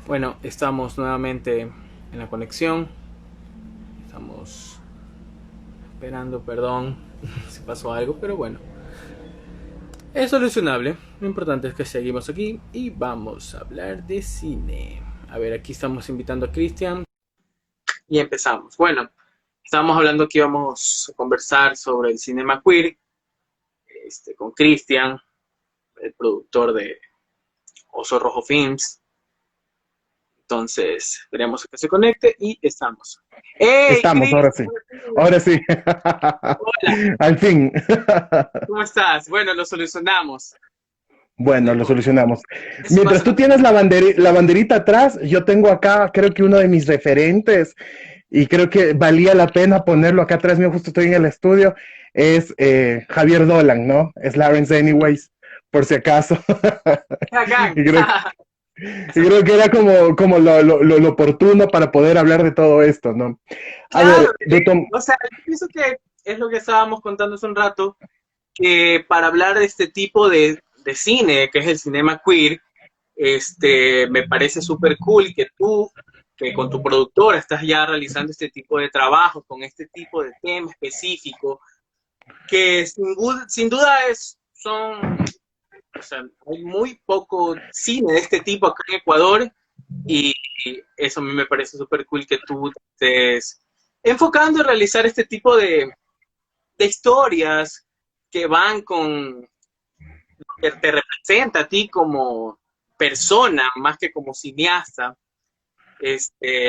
Bueno, estamos nuevamente en la conexión. Estamos esperando, perdón si pasó algo, pero bueno, es solucionable. Lo importante es que seguimos aquí y vamos a hablar de cine. A ver, aquí estamos invitando a Cristian y empezamos. Bueno, estábamos hablando que íbamos a conversar sobre el cinema queer con Cristian, el productor de Oso Rojo Films. Entonces, esperemos que se conecte y estamos. ¡Hey, Estamos, Chris! ahora sí. Ahora sí. Hola, Al fin. ¿cómo estás? Bueno, lo solucionamos. No Bueno, lo importa. solucionamos. Eso Mientras pasa. tú tienes la banderita atrás, yo tengo acá, creo que uno de mis referentes, y creo que valía la pena ponerlo acá atrás mío, justo estoy en el estudio, es Javier Dolan, ¿no? Es Lawrence Anyways, por si acaso. Bacán. y, creo, y creo que era como lo oportuno para poder hablar de todo esto, ¿no? A Claro, ver, retom o sea, yo pienso que es lo que estábamos contando hace un rato, que para hablar de este tipo de cine, que es el cinema queer, me parece súper cool que tú, que con tu productora estás ya realizando este tipo de trabajo, con este tipo de tema específico, que sin duda son, o sea, hay muy poco cine de este tipo acá en Ecuador y eso a mí me parece súper cool que tú te estés enfocando en realizar este tipo de historias que van con, que te representa a ti como persona más que como cineasta.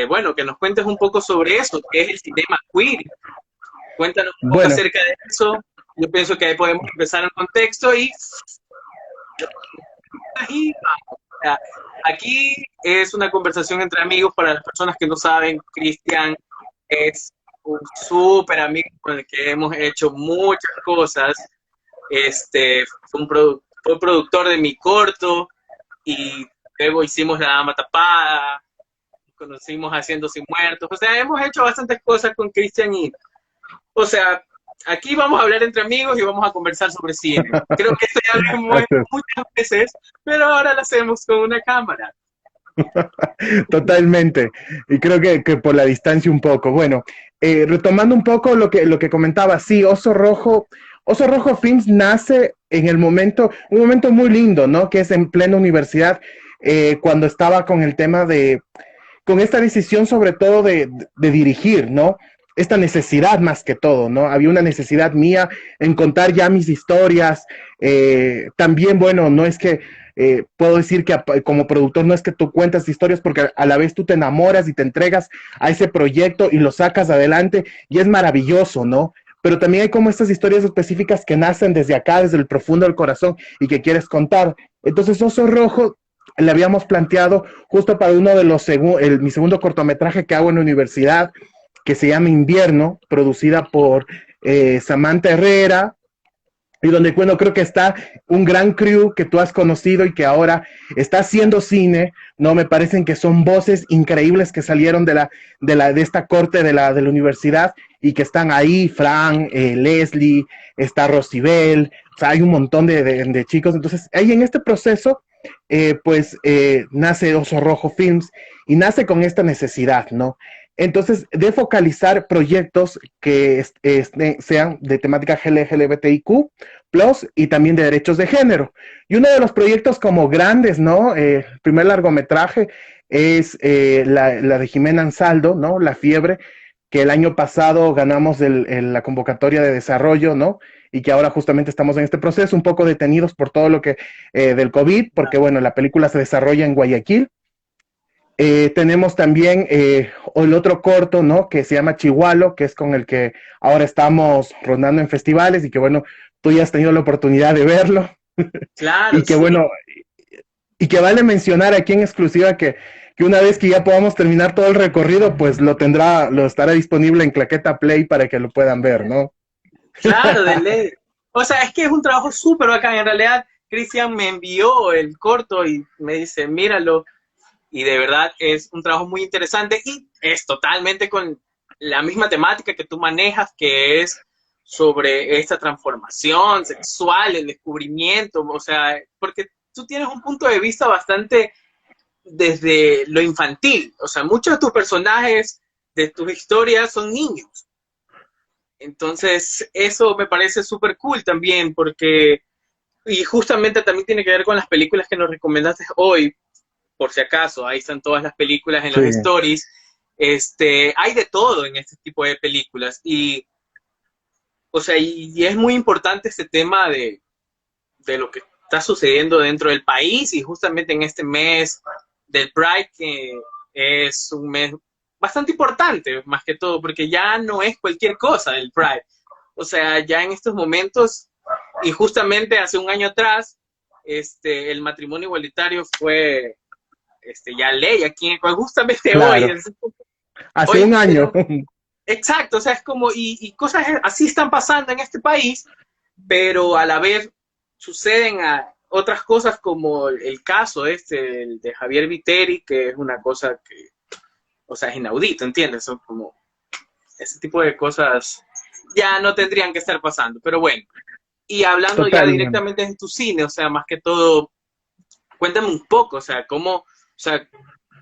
Bueno, que nos cuentes un poco sobre eso, que es el cinema queer. Cuéntanos un poco bueno, acerca de eso. Yo pienso que ahí podemos empezar el contexto y aquí es una conversación entre amigos para las personas que no saben. Cristian es un súper amigo con el que hemos hecho muchas cosas. Fue productor de mi corto y luego hicimos La Dama Tapada, conocimos Haciendo Sin Muertos. O sea, hemos hecho bastantes cosas con Cristian y, o sea, aquí vamos a hablar entre amigos y vamos a conversar sobre cine. Creo que esto ya lo hemos hecho así es. muchas veces, pero ahora lo hacemos con una cámara. Totalmente. Y creo que por la distancia un poco. Bueno, retomando un poco lo que comentaba, sí, Oso Rojo Films nace en el momento, un momento muy lindo, ¿no? Que es en plena universidad, cuando estaba con el tema con esta decisión sobre todo de dirigir, ¿no? Esta necesidad más que todo, ¿no? Había una necesidad mía en contar ya mis historias. También, bueno, no es que puedo decir que como productor no es que tú cuentas historias porque a la vez tú te enamoras y te entregas a ese proyecto y lo sacas adelante y es maravilloso, ¿no? Pero también hay como estas historias específicas que nacen desde acá, desde el profundo del corazón y que quieres contar. Entonces, Oso Rojo le habíamos planteado justo para uno de mi segundo cortometraje que hago en la universidad, que se llama Invierno, producida por Samantha Herrera, y donde, bueno, creo que está un gran crew que tú has conocido y que ahora está haciendo cine, ¿no? Me parecen que son voces increíbles que salieron de esta corte de la universidad y que están ahí, Fran, Leslie, está Rosibel, o sea, hay un montón de chicos. Entonces, ahí en este proceso, nace Oso Rojo Films y nace con esta necesidad, ¿no? Entonces, de focalizar proyectos que sean de temática LGBTIQ, plus y también de derechos de género. Y uno de los proyectos como grandes, ¿no? El primer largometraje es la de Jimena Ansaldo, ¿no? La Fiebre, que el año pasado ganamos la convocatoria de desarrollo, ¿no? Y que ahora justamente estamos en este proceso, un poco detenidos por todo lo que del COVID, porque bueno, la película se desarrolla en Guayaquil. Tenemos también el otro corto, ¿no? Que se llama Chihualo, que es con el que ahora estamos rondando en festivales y que bueno, tú ya has tenido la oportunidad de verlo Claro, y que sí. bueno, y que vale mencionar aquí en exclusiva que una vez que ya podamos terminar todo el recorrido, pues lo estará disponible en Claqueta Play para que lo puedan ver, ¿no? Claro, de ley. O sea, es que es un trabajo súper bacán. En realidad, Cristian me envió el corto y me dice, míralo. Y de verdad es un trabajo muy interesante y es totalmente con la misma temática que tú manejas, que es sobre esta transformación sexual, el descubrimiento, o sea, porque tú tienes un punto de vista bastante desde lo infantil. O sea, muchos de tus personajes de tus historias son niños. Entonces, eso me parece súper cool también, porque, y justamente también tiene que ver con las películas que nos recomendaste hoy, por si acaso, ahí están todas las películas en Sí, los stories. Hay de todo en este tipo de películas. Y, o sea, y es muy importante este tema de lo que está sucediendo dentro del país y justamente en este mes del Pride, que es un mes bastante importante, más que todo, porque ya no es cualquier cosa el Pride. O sea, ya en estos momentos, y justamente hace un año atrás, el matrimonio igualitario fue ya ley aquí, justamente hoy. claro. Hace Hoy un año. exacto, o sea, es como, y cosas así están pasando en este país, pero a la vez suceden otras cosas como el caso el de Javier Viteri, que es una cosa que, o sea, es inaudito, ¿entiendes? Son como, ese tipo de cosas ya no tendrían que estar pasando, pero bueno. Y hablando ya Totalmente. directamente de tu cine, o sea, más que todo, cuéntame un poco, o sea, cómo, o sea,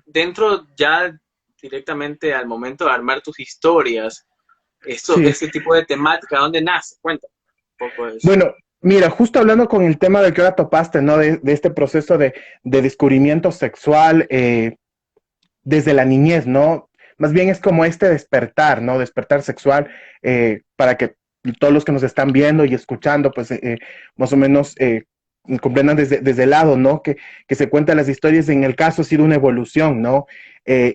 dentro ya directamente al momento de armar tus historias, Sí. ese tipo de temática, ¿dónde nace? Cuéntame un poco de eso. Bueno, mira, justo hablando con el tema del que ahora topaste, ¿no? De este proceso de descubrimiento sexual desde la niñez, ¿no? Más bien es como este despertar, ¿no? Despertar sexual, para que todos los que nos están viendo y escuchando, pues más o menos comprendan desde el lado, ¿no? Que se cuentan las historias. En el caso ha sido una evolución, ¿no?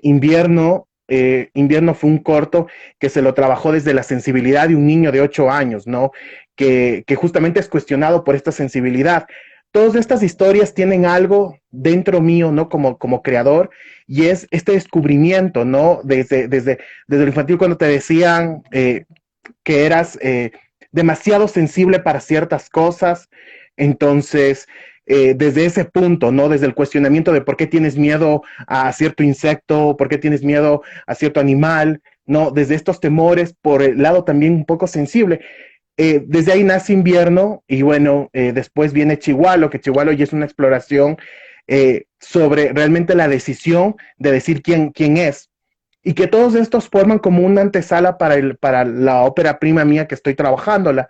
Invierno fue un corto que se lo trabajó desde la sensibilidad de un niño de 8 años, ¿no? Que justamente es cuestionado por esta sensibilidad. Todas estas historias tienen algo dentro mío, ¿no? Como creador, y es este descubrimiento, ¿no? Desde lo infantil, cuando te decían que eras demasiado sensible para ciertas cosas. Entonces, desde ese punto, ¿no? Desde el cuestionamiento de por qué tienes miedo a cierto insecto, por qué tienes miedo a cierto animal, ¿no? Desde estos temores, por el lado también un poco sensible. Desde ahí nace Invierno, y bueno, después viene Chihuahua, que Chihuahua ya es una exploración sobre realmente la decisión de decir quién es, y que todos estos forman como una antesala para la ópera prima mía que estoy trabajándola.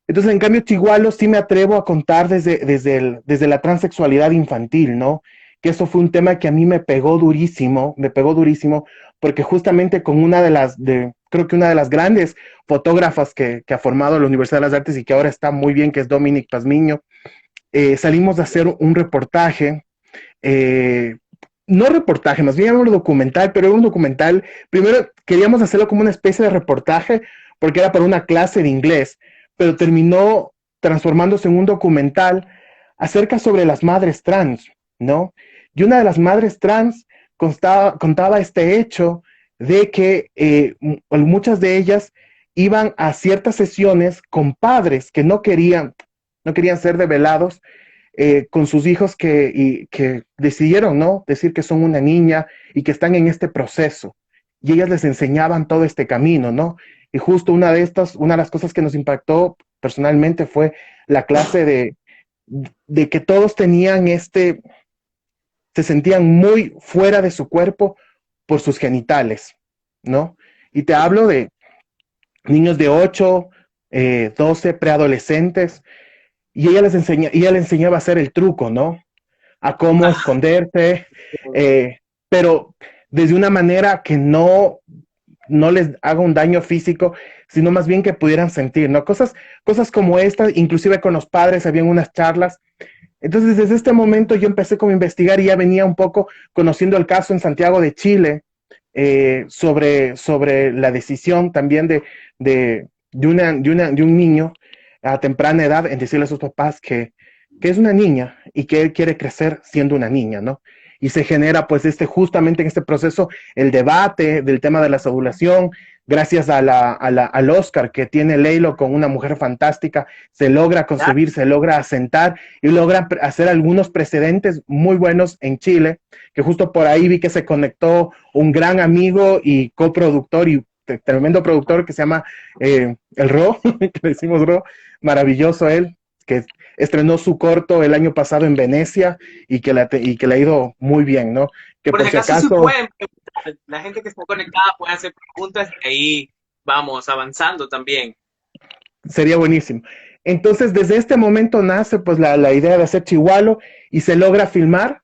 Entonces, en cambio, Chihuahua sí me atrevo a contar desde la transexualidad infantil, ¿no? Que eso fue un tema que a mí me pegó durísimo, porque justamente con creo que una de las grandes fotógrafas que ha formado la Universidad de las Artes y que ahora está muy bien, que es Dominique Pazmiño, salimos a hacer un reportaje, eh, no reportaje, más bien un documental, pero era un documental. Primero queríamos hacerlo como una especie de reportaje porque era para una clase de inglés, pero terminó transformándose en un documental acerca sobre las madres trans, ¿no? Y una de las madres trans contaba este hecho de que muchas de ellas iban a ciertas sesiones con padres que no querían ser develados, con sus hijos que decidieron, ¿no? Decir que son una niña y que están en este proceso. Y ellas les enseñaban todo este camino, ¿no? Y justo una de las cosas que nos impactó personalmente fue la clase de que todos tenían se sentían muy fuera de su cuerpo por sus genitales, ¿no? Y te hablo de niños de 8, 12, preadolescentes, y ella les enseñaba a hacer el truco, ¿no? A cómo Ah, esconderse, pero desde una manera que no les haga un daño físico, sino más bien que pudieran sentir, ¿no? Cosas como esta, inclusive con los padres habían unas charlas. Entonces, desde este momento yo empecé como a investigar y ya venía un poco conociendo el caso en Santiago de Chile, sobre la decisión también de un niño a temprana edad en decirle a sus papás que es una niña y que él quiere crecer siendo una niña, ¿no? Y se genera pues justamente en este proceso el debate del tema de la ovulación. Gracias al Oscar que tiene Leilo con una mujer fantástica, se logra ya, concebir, se logra asentar y logra hacer algunos precedentes muy buenos en Chile, que justo por ahí vi que se conectó un gran amigo y coproductor y tremendo productor que se llama el Ro, que le decimos Ro, maravilloso él, que estrenó su corto el año pasado en Venecia y que le ha ido muy bien, ¿no? Que Por por si si acaso, si acaso pueden preguntar, la gente que está conectada puede hacer preguntas y ahí vamos avanzando también. sería buenísimo. Entonces, desde este momento nace pues la idea de hacer Chihualo y se logra filmar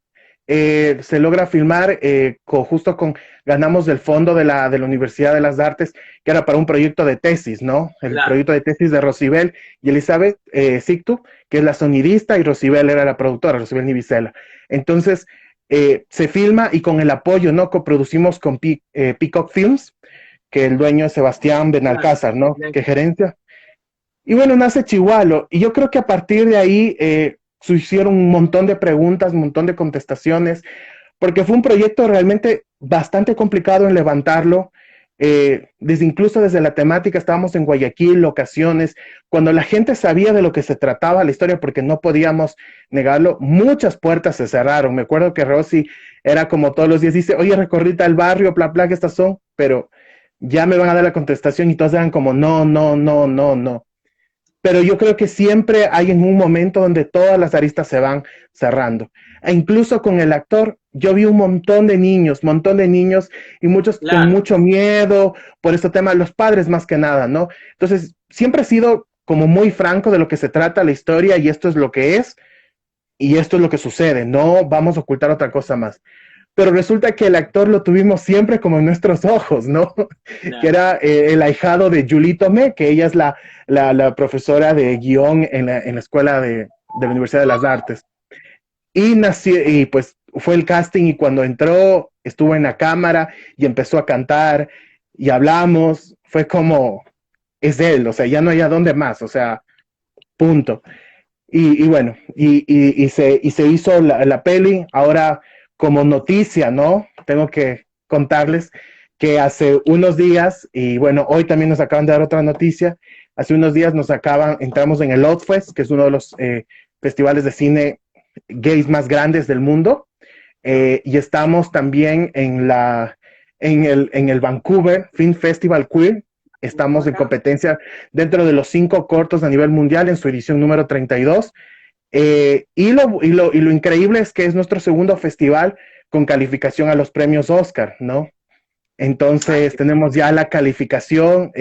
justo con, ganamos el fondo de la Universidad de las Artes, que era para un proyecto de tesis, ¿no? El Claro, proyecto de tesis de Rosibel y Elizabeth Sictu, que es la sonidista, y Rosibel era la productora, Rosibel Nivicela. Entonces, se filma y con el apoyo, ¿no? Coproducimos con Peacock Films, que el dueño es Sebastián claro. Benalcázar, ¿no? Que Excelente. gerencia. Y bueno, nace Chihualo. Y yo creo que a partir de ahí se hicieron un montón de preguntas, un montón de contestaciones, porque fue un proyecto realmente bastante complicado en levantarlo. Incluso desde la temática, estábamos en Guayaquil, locaciones, cuando la gente sabía de lo que se trataba la historia, porque no podíamos negarlo, muchas puertas se cerraron. Me acuerdo que Rosy era como todos los días, dice, oye, recorrí tal barrio, bla, bla, que estas son, pero ya me van a dar la contestación y todos eran como, no, no, no, no, no, pero yo creo que siempre hay en un momento donde todas las aristas se van cerrando. E incluso con el actor, yo vi un montón de niños y muchos con Claro. mucho miedo por este tema, los padres más que nada, ¿no? Entonces, siempre he sido como muy franco de lo que se trata la historia y esto es lo que es y esto es lo que sucede, no vamos a ocultar otra cosa más. Pero resulta que el actor lo tuvimos siempre como en nuestros ojos, ¿no? Que Claro. era el ahijado de Julie Tomé, que ella es la profesora de guión en la escuela de la Universidad de las Artes. Y nació, y pues fue el casting y cuando entró, estuvo en la cámara y empezó a cantar y hablamos, fue como, es él, o sea, ya no hay a dónde más, o sea, punto. Y bueno, y se hizo la peli. Ahora, como noticia, ¿no? Tengo que contarles que hace unos días, y bueno, hoy también nos acaban de dar otra noticia, hace unos días entramos en el Outfest, que es uno de los festivales de cine gays más grandes del mundo, y estamos también en el Vancouver Film Festival Queer. Estamos en competencia dentro de los 5 cortos a nivel mundial en su edición número 32. Y lo increíble es que es nuestro segundo festival con calificación a los premios Oscar, ¿no? Ay, Entonces qué tenemos ya la calificación,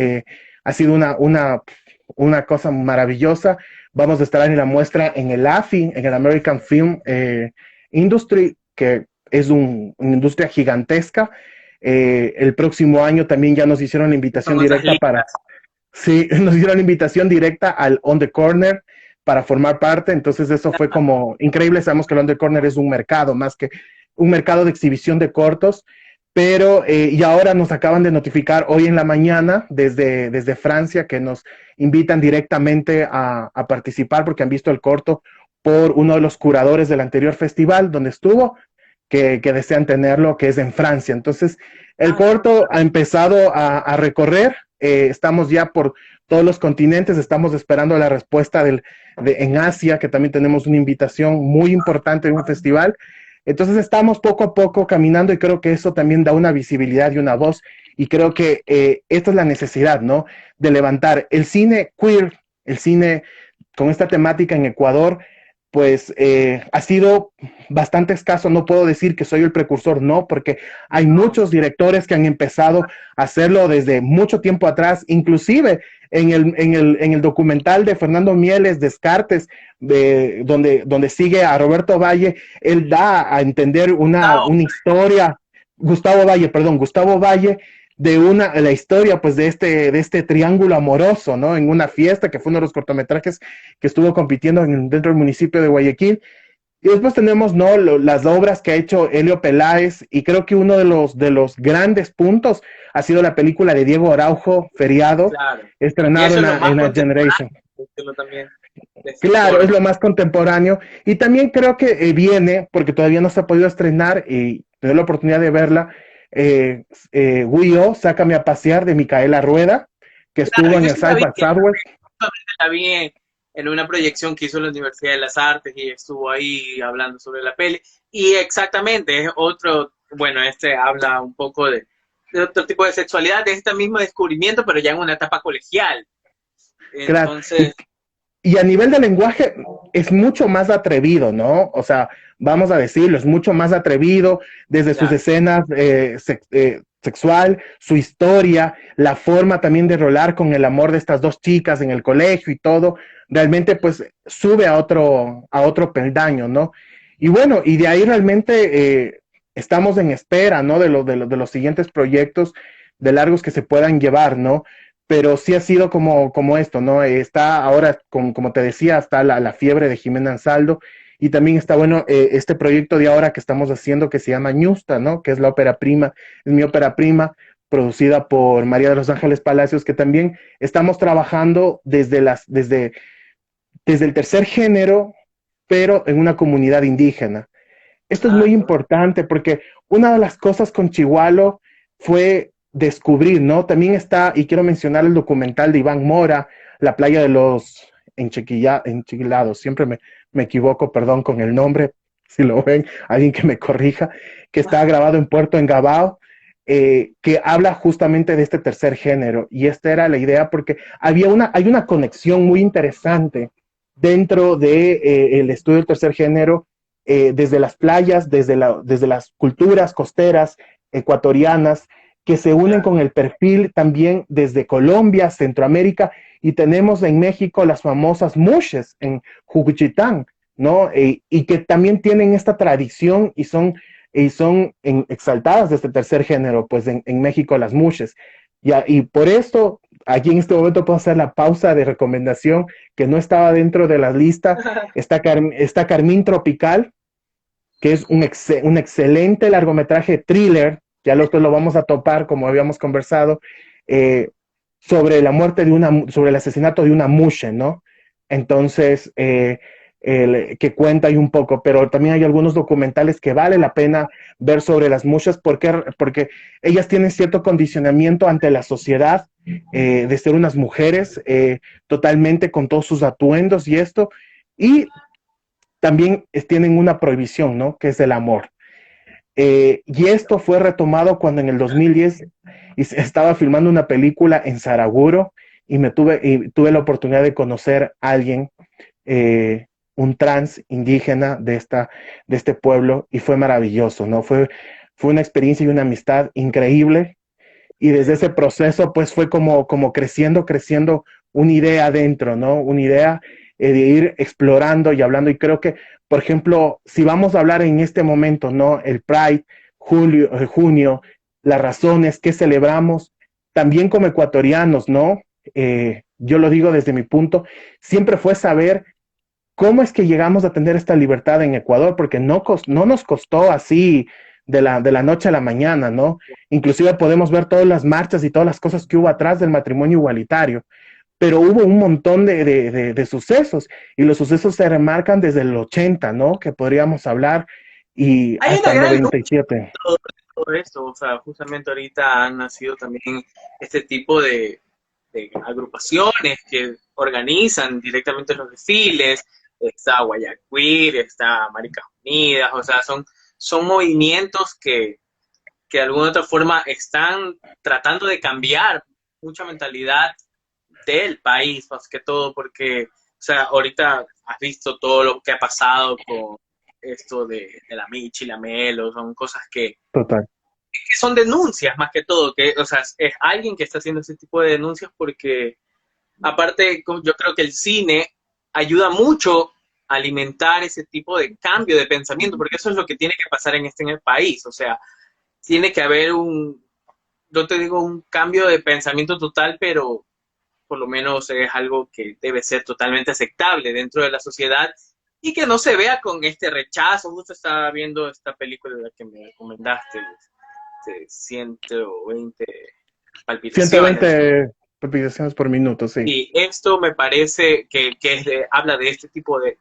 ha sido una cosa maravillosa. Vamos a estar en la muestra en el AFI, en el American Film Industry, que es una industria gigantesca. El próximo año también ya nos hicieron la invitación famosas directa para, listas. sí, nos dieron la invitación directa al On the Corner para formar parte, entonces eso fue como increíble. Sabemos que el On the Corner es un mercado, más que un mercado de exhibición de cortos, pero y ahora nos acaban de notificar hoy en la mañana desde Francia que nos invitan directamente a participar porque han visto el corto por uno de los curadores del anterior festival donde estuvo, que desean tenerlo, que es en Francia. Entonces, el Ah, qué corto ha empezado a recorrer, estamos ya por todos los continentes, estamos esperando la respuesta en Asia, que también tenemos una invitación muy importante de un festival. Entonces estamos poco a poco caminando y creo que eso también da una visibilidad y una voz y creo que esta es la necesidad, ¿no? De levantar el cine queer, el cine con esta temática en Ecuador, pues ha sido bastante escaso. No puedo decir que soy el precursor, no, porque hay no. muchos directores que han empezado a hacerlo desde mucho tiempo atrás, inclusive en el documental de Fernando Mieles, Descartes, donde sigue a Roberto Valle, él da a entender Gustavo, una historia, Gustavo Valle, la historia pues de este triángulo amoroso, ¿no? En una fiesta que fue uno de los cortometrajes que estuvo compitiendo dentro del municipio de Guayaquil. Y después tenemos, ¿no? Las obras que ha hecho Helio Peláez, y creo que uno de los grandes puntos ha sido la película de Diego Araujo, Feriado, claro. Y estrenado eso es lo más en la Generation. contemporáneo, decirlo también de esta Claro, es forma. lo más contemporáneo. Y también creo que viene, porque todavía no se ha podido estrenar y tener la oportunidad de verla, Wii-O, Sácame a pasear, de Micaela Rueda, que Claro, estuvo en yo el sí la South vi, by Southwest. la vi en una proyección que hizo la Universidad de las Artes y estuvo ahí hablando sobre la peli. Y exactamente, es otro, bueno, este habla un poco de otro tipo de sexualidad, de este mismo descubrimiento, pero ya en una etapa colegial. Claro. Entonces, y a nivel de lenguaje es mucho más atrevido, ¿no? O sea, vamos a decirlo, es mucho más atrevido desde sus Claro. escenas sexual, su historia, la forma también de rolar con el amor de estas dos chicas en el colegio y todo, realmente pues sube a otro peldaño, ¿no? Y bueno, y de ahí realmente estamos en espera, ¿no? De los siguientes proyectos de largos que se puedan llevar, ¿no? Pero sí ha sido como esto, ¿no? Está ahora, como te decía, está la fiebre de Jimena Ansaldo y también está bueno este proyecto de ahora que estamos haciendo que se llama Ñusta, ¿no? Que es la ópera prima, es mi ópera prima, producida por María de los Ángeles Palacios, que también estamos trabajando desde el tercer género, pero en una comunidad indígena. Esto es Ah, muy qué bueno. importante porque una de las cosas con Chihualo fue descubrir, ¿no? También está, y quiero mencionar el documental de Iván Mora, La playa de los enchilados, siempre me equivoco, perdón con el nombre, si lo ven, alguien que me corrija, que está grabado en Puerto Engabao, que habla justamente de este tercer género. Y esta era la idea porque hay una conexión muy interesante dentro de, el estudio del tercer género desde las playas, desde las culturas costeras ecuatorianas, que se unen Claro. con el perfil también desde Colombia, Centroamérica, y tenemos en México las famosas mushes en Jucuchitán, ¿no? Y que también tienen esta tradición y son exaltadas de este tercer género, pues en México las mushes. Y por esto, aquí en este momento puedo hacer la pausa de recomendación que no estaba dentro de la lista. Está Carmín Tropical, que es un excelente largometraje thriller, ya lo vamos a topar como habíamos conversado, eh, sobre la muerte sobre el asesinato de una mushe, ¿no? Entonces, que cuenta ahí un poco, pero también hay algunos documentales que vale la pena ver sobre las mushes porque ellas tienen cierto condicionamiento ante la sociedad de ser unas mujeres totalmente con todos sus atuendos y esto, y también tienen una prohibición, ¿no? Que es el amor. Y esto fue retomado cuando en el 2010 estaba filmando una película en Saraguro y tuve la oportunidad de conocer a alguien, eh, un trans indígena de este pueblo, y fue maravilloso, ¿no? Fue una experiencia y una amistad increíble. Y desde ese proceso, pues fue como creciendo una idea dentro, ¿no? Una idea de ir explorando y hablando. Y creo que, por ejemplo, si vamos a hablar en este momento, ¿no? El Pride, junio, las razones que celebramos, también como ecuatorianos, ¿no? Yo lo digo desde mi punto, siempre fue saber cómo es que llegamos a tener esta libertad en Ecuador, porque no nos costó así de la noche a la mañana, ¿no? Inclusive podemos ver todas las marchas y todas las cosas que hubo atrás del matrimonio igualitario, pero hubo un montón de sucesos, y los sucesos se remarcan desde el 80, ¿no? Que podríamos hablar, y Hay hasta una el gran lucha 97. de todo esto, o sea, justamente ahorita han nacido también este tipo de agrupaciones que organizan directamente los desfiles, está Guayaquil, está Maricas Unidas, o sea, son movimientos que de alguna otra forma están tratando de cambiar mucha mentalidad del país, más que todo, porque, o sea, ahorita has visto todo lo que ha pasado con esto de la Michi, la Melo, son cosas Total. que son denuncias más que todo, que, o sea, es alguien que está haciendo ese tipo de denuncias porque, aparte, yo creo que el cine ayuda mucho a alimentar ese tipo de cambio de pensamiento, porque eso es lo que tiene que pasar en el país, o sea, tiene que haber no te digo un cambio de pensamiento total, pero por lo menos es algo que debe ser totalmente aceptable dentro de la sociedad y que no se vea con este rechazo. Justo estaba viendo esta película la que me recomendaste, 120 palpitaciones. 120 palpitaciones por minuto, sí. Y esto me parece que habla de este tipo de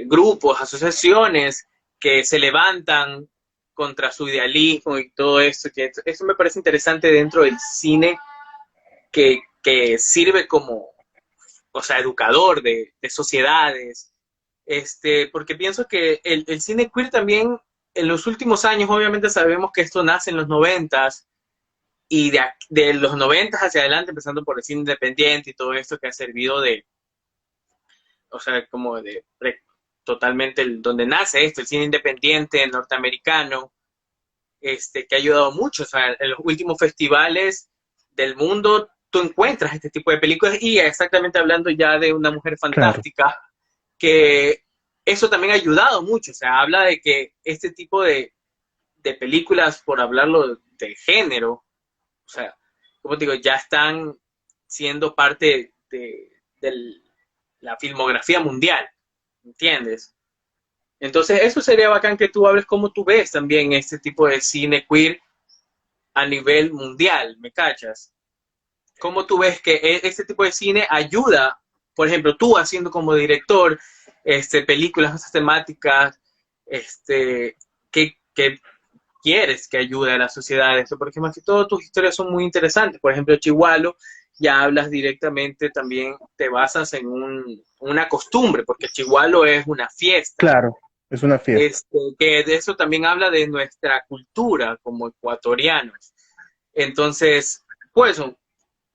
grupos, asociaciones que se levantan contra su idealismo y todo esto, que eso me parece interesante dentro del cine que sirve como, o sea, educador de sociedades, porque pienso que el cine queer también en los últimos años, obviamente sabemos que esto nace en los noventas, y de los noventas hacia adelante, empezando por el cine independiente y todo esto que ha servido o sea, como totalmente donde nace esto, el cine independiente norteamericano, que ha ayudado mucho. O sea, en los últimos festivales del mundo tú encuentras este tipo de películas y exactamente hablando ya de Una Mujer Claro, Fantástica, que eso también ha ayudado mucho. O sea, habla de que este tipo de películas, por hablarlo de género, o sea, como te digo, ya están siendo parte de la filmografía mundial, ¿entiendes? Entonces, eso sería bacán que tú hables cómo tú ves también este tipo de cine queer a nivel mundial, ¿me cachas? ¿Cómo tú ves que este tipo de cine ayuda, por ejemplo, tú haciendo como director películas de estas temáticas, que quieres que ayude a la sociedad? Eso, porque más que todo tus historias son muy interesantes. Por ejemplo, Chihuahua, ya hablas directamente, también te basas en una costumbre, porque Chihuahua es una fiesta. claro, es una fiesta. Que de eso también habla de nuestra cultura como ecuatorianos. Entonces, pues,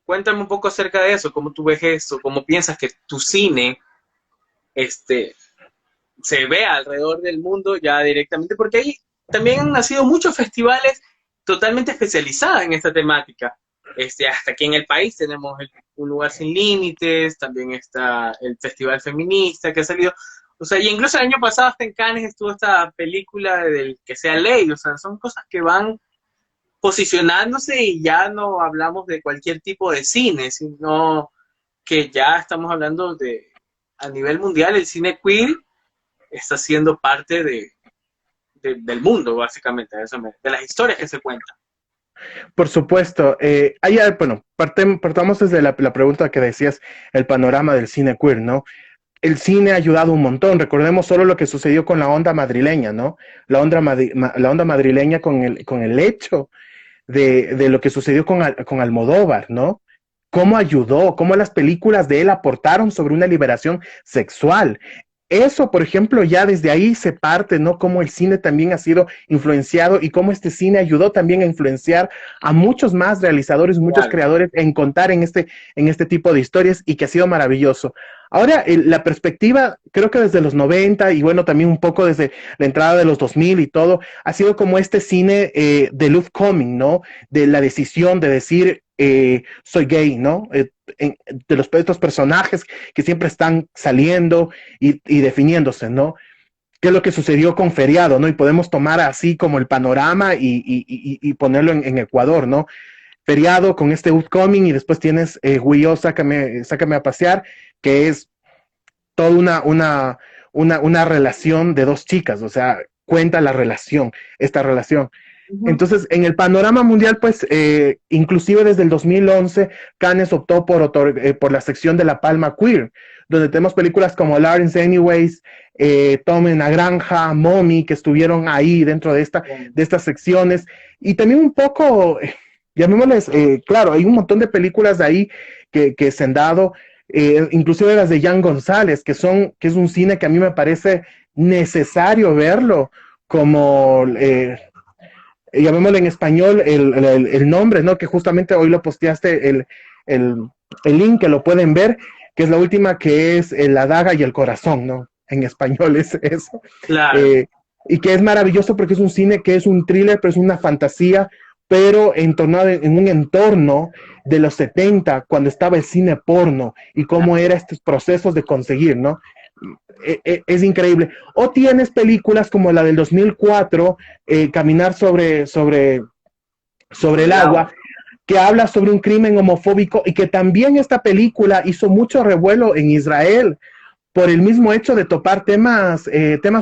cuéntame un poco acerca de eso, cómo tú ves eso, cómo piensas que tu cine este, se ve alrededor del mundo ya directamente, porque ahí también han nacido muchos festivales totalmente especializados en esta temática. Hasta aquí en el país tenemos Un Lugar Sin Límites, también está el Festival Feminista que ha salido, o sea, y incluso el año pasado hasta en Cannes estuvo esta película del Que Sea Ley. O sea, son cosas que van posicionándose y ya no hablamos de cualquier tipo de cine, sino que ya estamos hablando a nivel mundial, el cine queer está siendo parte del mundo, básicamente, de las historias que se cuentan. Por supuesto. Bueno, partamos desde la pregunta que decías, el panorama del cine queer, ¿no? El cine ha ayudado un montón. Recordemos solo lo que sucedió con la onda madrileña, ¿no? La onda madrileña con el hecho de lo que sucedió con Almodóvar, ¿no? Cómo ayudó, cómo las películas de él aportaron sobre una liberación sexual. Eso, por ejemplo, ya desde ahí se parte, ¿no? Cómo el cine también ha sido influenciado y cómo este cine ayudó también a influenciar a muchos más realizadores, muchos Claro. creadores en contar en este tipo de historias y que ha sido maravilloso. Ahora, la perspectiva, creo que desde los 90 y bueno, también un poco desde la entrada de los 2000 y todo, ha sido como este cine de Love Coming, ¿no? De la decisión de decir, soy gay, ¿no? Estos personajes que siempre están saliendo y definiéndose, ¿no? ¿Qué es lo que sucedió con Feriado, ¿no? Y podemos tomar así como el panorama y ponerlo en Ecuador, ¿no? Feriado con este upcoming y después tienes Guío, sácame a pasear, que es toda una relación de dos chicas, o sea, cuenta esta relación. Uh-huh. Entonces, en el panorama mundial, pues, inclusive desde el 2011, Cannes optó por la sección de la Palma Queer, donde tenemos películas como Lawrence Anyways, Tom en la Granja, Mommy, que estuvieron ahí dentro de estas secciones, y también un poco, llamémosles, claro, hay un montón de películas de ahí que se han dado, inclusive las de Jan González, que es un cine que a mí me parece necesario verlo, como llamémosle en español el nombre, ¿no? Que justamente hoy lo posteaste el, el link que lo pueden ver, que es la última, que es La Daga y el Corazón, ¿no? En español es eso. Claro. Eh, y que es maravilloso porque es un cine que es un thriller, pero es una fantasía, pero entornado en un entorno de los 70, cuando estaba el cine porno y cómo eran estos procesos de conseguir, ¿no? Es increíble. O tienes películas como la del 2004, Caminar sobre el agua, que habla sobre un crimen homofóbico y que también esta película hizo mucho revuelo en Israel por el mismo hecho de topar temas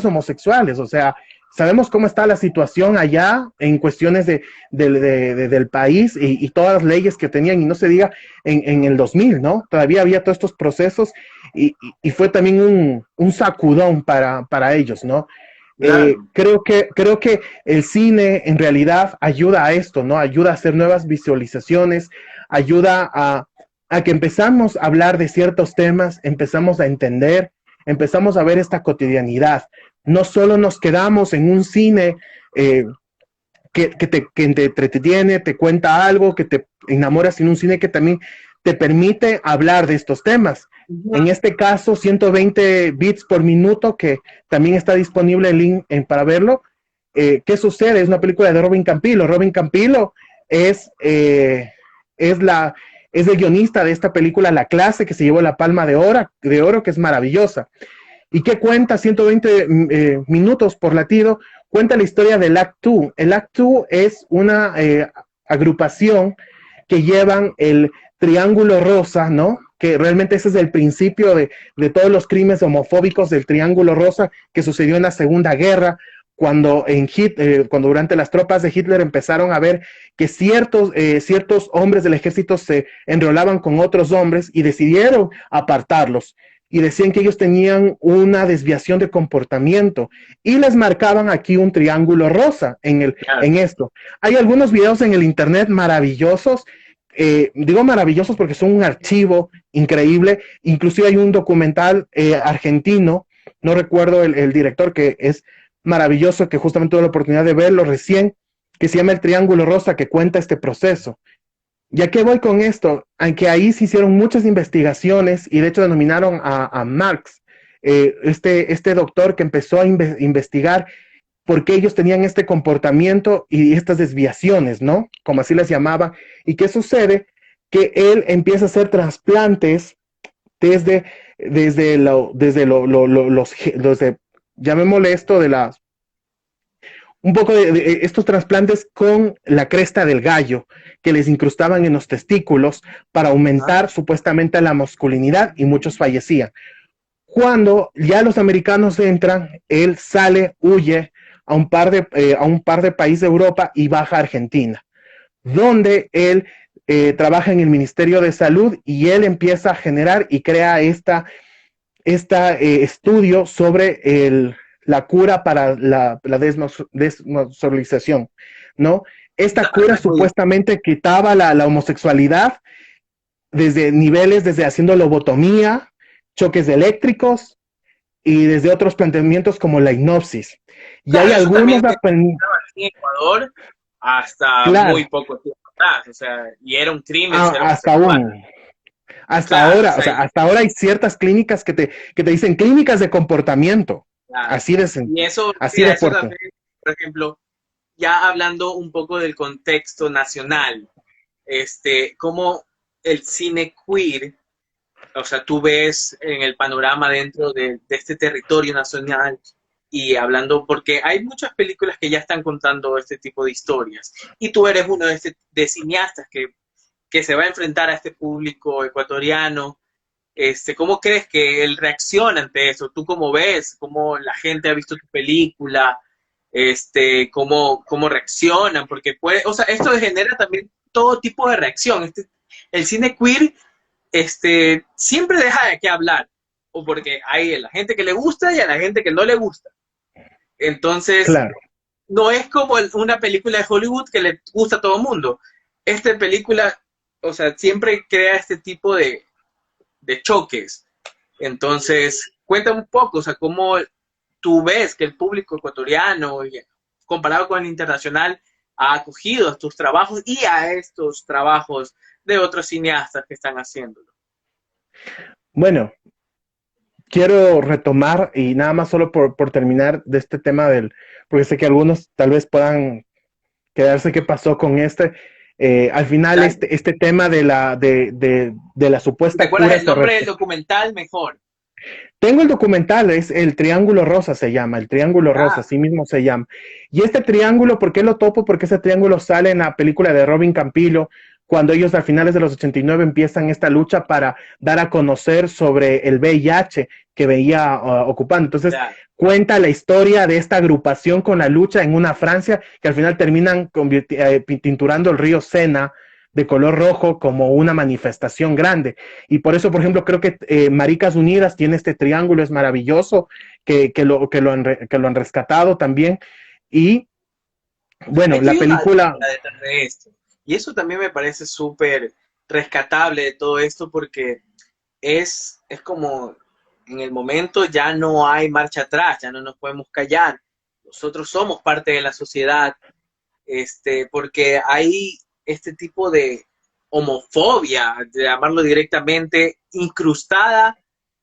homosexuales. O sea, sabemos cómo está la situación allá en cuestiones del país y todas las leyes que tenían, y no se diga en el 2000, ¿no? Todavía había todos estos procesos y fue también un sacudón para ellos, ¿no? Claro. Creo que el cine en realidad ayuda a esto, ¿no? Ayuda a hacer nuevas visualizaciones, ayuda a que empezamos a hablar de ciertos temas, empezamos a entender, empezamos a ver esta cotidianidad. No solo nos quedamos en un cine eh, que te entretiene, te cuenta algo, que te enamoras, sino un cine que también te permite hablar de estos temas. En este caso, 120 bits por minuto, que también está disponible el link para verlo. ¿Qué sucede? Es una película de Robin Campillo. Robin Campillo es, es, la, es el guionista de esta película La Clase, que se llevó la Palma de Oro, que es maravillosa. ¿Y qué cuenta? 120 minutos por latido. Cuenta la historia del Act 2. El Act 2 es una agrupación que llevan el Triángulo Rosa, ¿no? Que realmente ese es el principio de todos los crímenes homofóbicos del Triángulo Rosa que sucedió en la Segunda Guerra, cuando durante las tropas de Hitler empezaron a ver que ciertos hombres del ejército se enrolaban con otros hombres y decidieron apartarlos. Y decían que ellos tenían una desviación de comportamiento y les marcaban aquí un triángulo rosa en esto. Hay algunos videos en el internet maravillosos, digo maravillosos porque son un archivo increíble. Inclusive hay un documental argentino, no recuerdo el director, que es maravilloso, que justamente tuve la oportunidad de verlo recién, que se llama El Triángulo Rosa, que cuenta este proceso. ¿Ya qué voy con esto? Aunque ahí se hicieron muchas investigaciones y de hecho denominaron a Marx, este doctor que empezó a investigar por qué ellos tenían este comportamiento y estas desviaciones, ¿no? Como así las llamaba. ¿Y qué sucede? Que él empieza a hacer trasplantes llamémosle esto, un poco de estos trasplantes con la cresta del gallo que les incrustaban en los testículos para aumentar supuestamente la masculinidad, y muchos fallecían. Cuando ya los americanos entran, él sale, huye a un par de países de Europa y baja a Argentina, donde él trabaja en el Ministerio de Salud y él empieza a generar y crea estudio sobre la cura para la desnaturalización, ¿no? Esta cura supuestamente quitaba la homosexualidad desde haciendo lobotomía, choques eléctricos y desde otros planteamientos como la hipnosis. Y claro, hay algunos en Ecuador hasta claro, muy poco tiempo atrás, o sea, y era un crimen ser hasta aún. Hasta claro, ahora, o sea, hasta ahora hay ciertas clínicas que te dicen clínicas de comportamiento. Claro. Así de sencillo. Y eso, así mira, de eso también, por ejemplo, ya hablando un poco del contexto nacional, como el cine queer, o sea, tú ves en el panorama dentro de este territorio nacional, y hablando, porque hay muchas películas que ya están contando este tipo de historias, y tú eres uno de cineastas que se va a enfrentar a este público ecuatoriano. ¿Cómo crees que él reacciona ante eso? ¿Tú cómo ves? ¿Cómo la gente ha visto tu película? ¿Cómo reaccionan? Porque puede, o sea, esto genera también todo tipo de reacción. El cine queer siempre deja de qué hablar, o porque hay a la gente que le gusta y a la gente que no le gusta. Entonces, claro, no es como una película de Hollywood que le gusta a todo el mundo. Esta película, o sea, siempre crea este tipo de choques. Entonces, cuéntame un poco, o sea, cómo tú ves que el público ecuatoriano, comparado con el internacional, ha acogido a estos trabajos y a estos trabajos de otros cineastas que están haciéndolo. Bueno, quiero retomar, y nada más solo por terminar de este tema porque sé que algunos tal vez puedan quedarse qué pasó con al final claro, este tema de la supuesta... ¿Te acuerdas el nombre del documental mejor? Tengo el documental, es El Triángulo Rosa, se llama, El Triángulo Rosa, así mismo se llama. Y este triángulo, ¿por qué lo topo? Porque ese triángulo sale en la película de Robin Campillo, cuando ellos a finales de los 89 empiezan esta lucha para dar a conocer sobre el VIH que veía ocupando. Entonces, cuenta la historia de esta agrupación con la lucha en una Francia que al final terminan tinturando el río Sena de color rojo como una manifestación grande. Y por eso, por ejemplo, creo que Maricas Unidas tiene este triángulo, es maravilloso, que lo han rescatado también. Y bueno, la película... de esto. Y eso también me parece súper rescatable de todo esto, porque es como en el momento ya no hay marcha atrás, ya no nos podemos callar. Nosotros somos parte de la sociedad, porque hay este tipo de homofobia, de llamarlo directamente, incrustada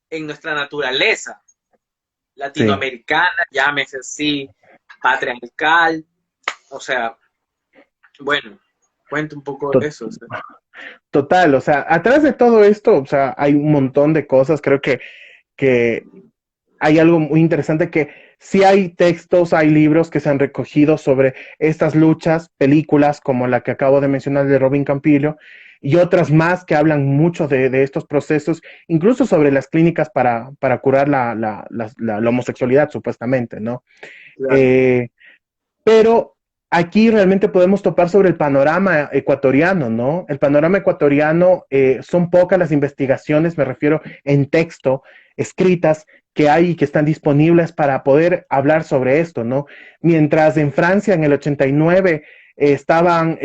en nuestra naturaleza Sí. latinoamericana, llámese así, patriarcal, o sea, bueno, cuenta un poco de To- eso. O sea. Total, o sea, atrás de todo esto, o sea, hay un montón de cosas, creo que hay algo muy interesante que sí hay textos, hay libros que se han recogido sobre estas luchas, películas como la que acabo de mencionar de Robin Campillo y otras más que hablan mucho de estos procesos, incluso sobre las clínicas para curar la homosexualidad, supuestamente, ¿no? Claro. Eh, pero aquí realmente podemos topar sobre el panorama ecuatoriano, ¿no? El panorama ecuatoriano, son pocas las investigaciones, me refiero en texto, escritas, que hay y que están disponibles para poder hablar sobre esto, ¿no? Mientras en Francia en el 89 estaban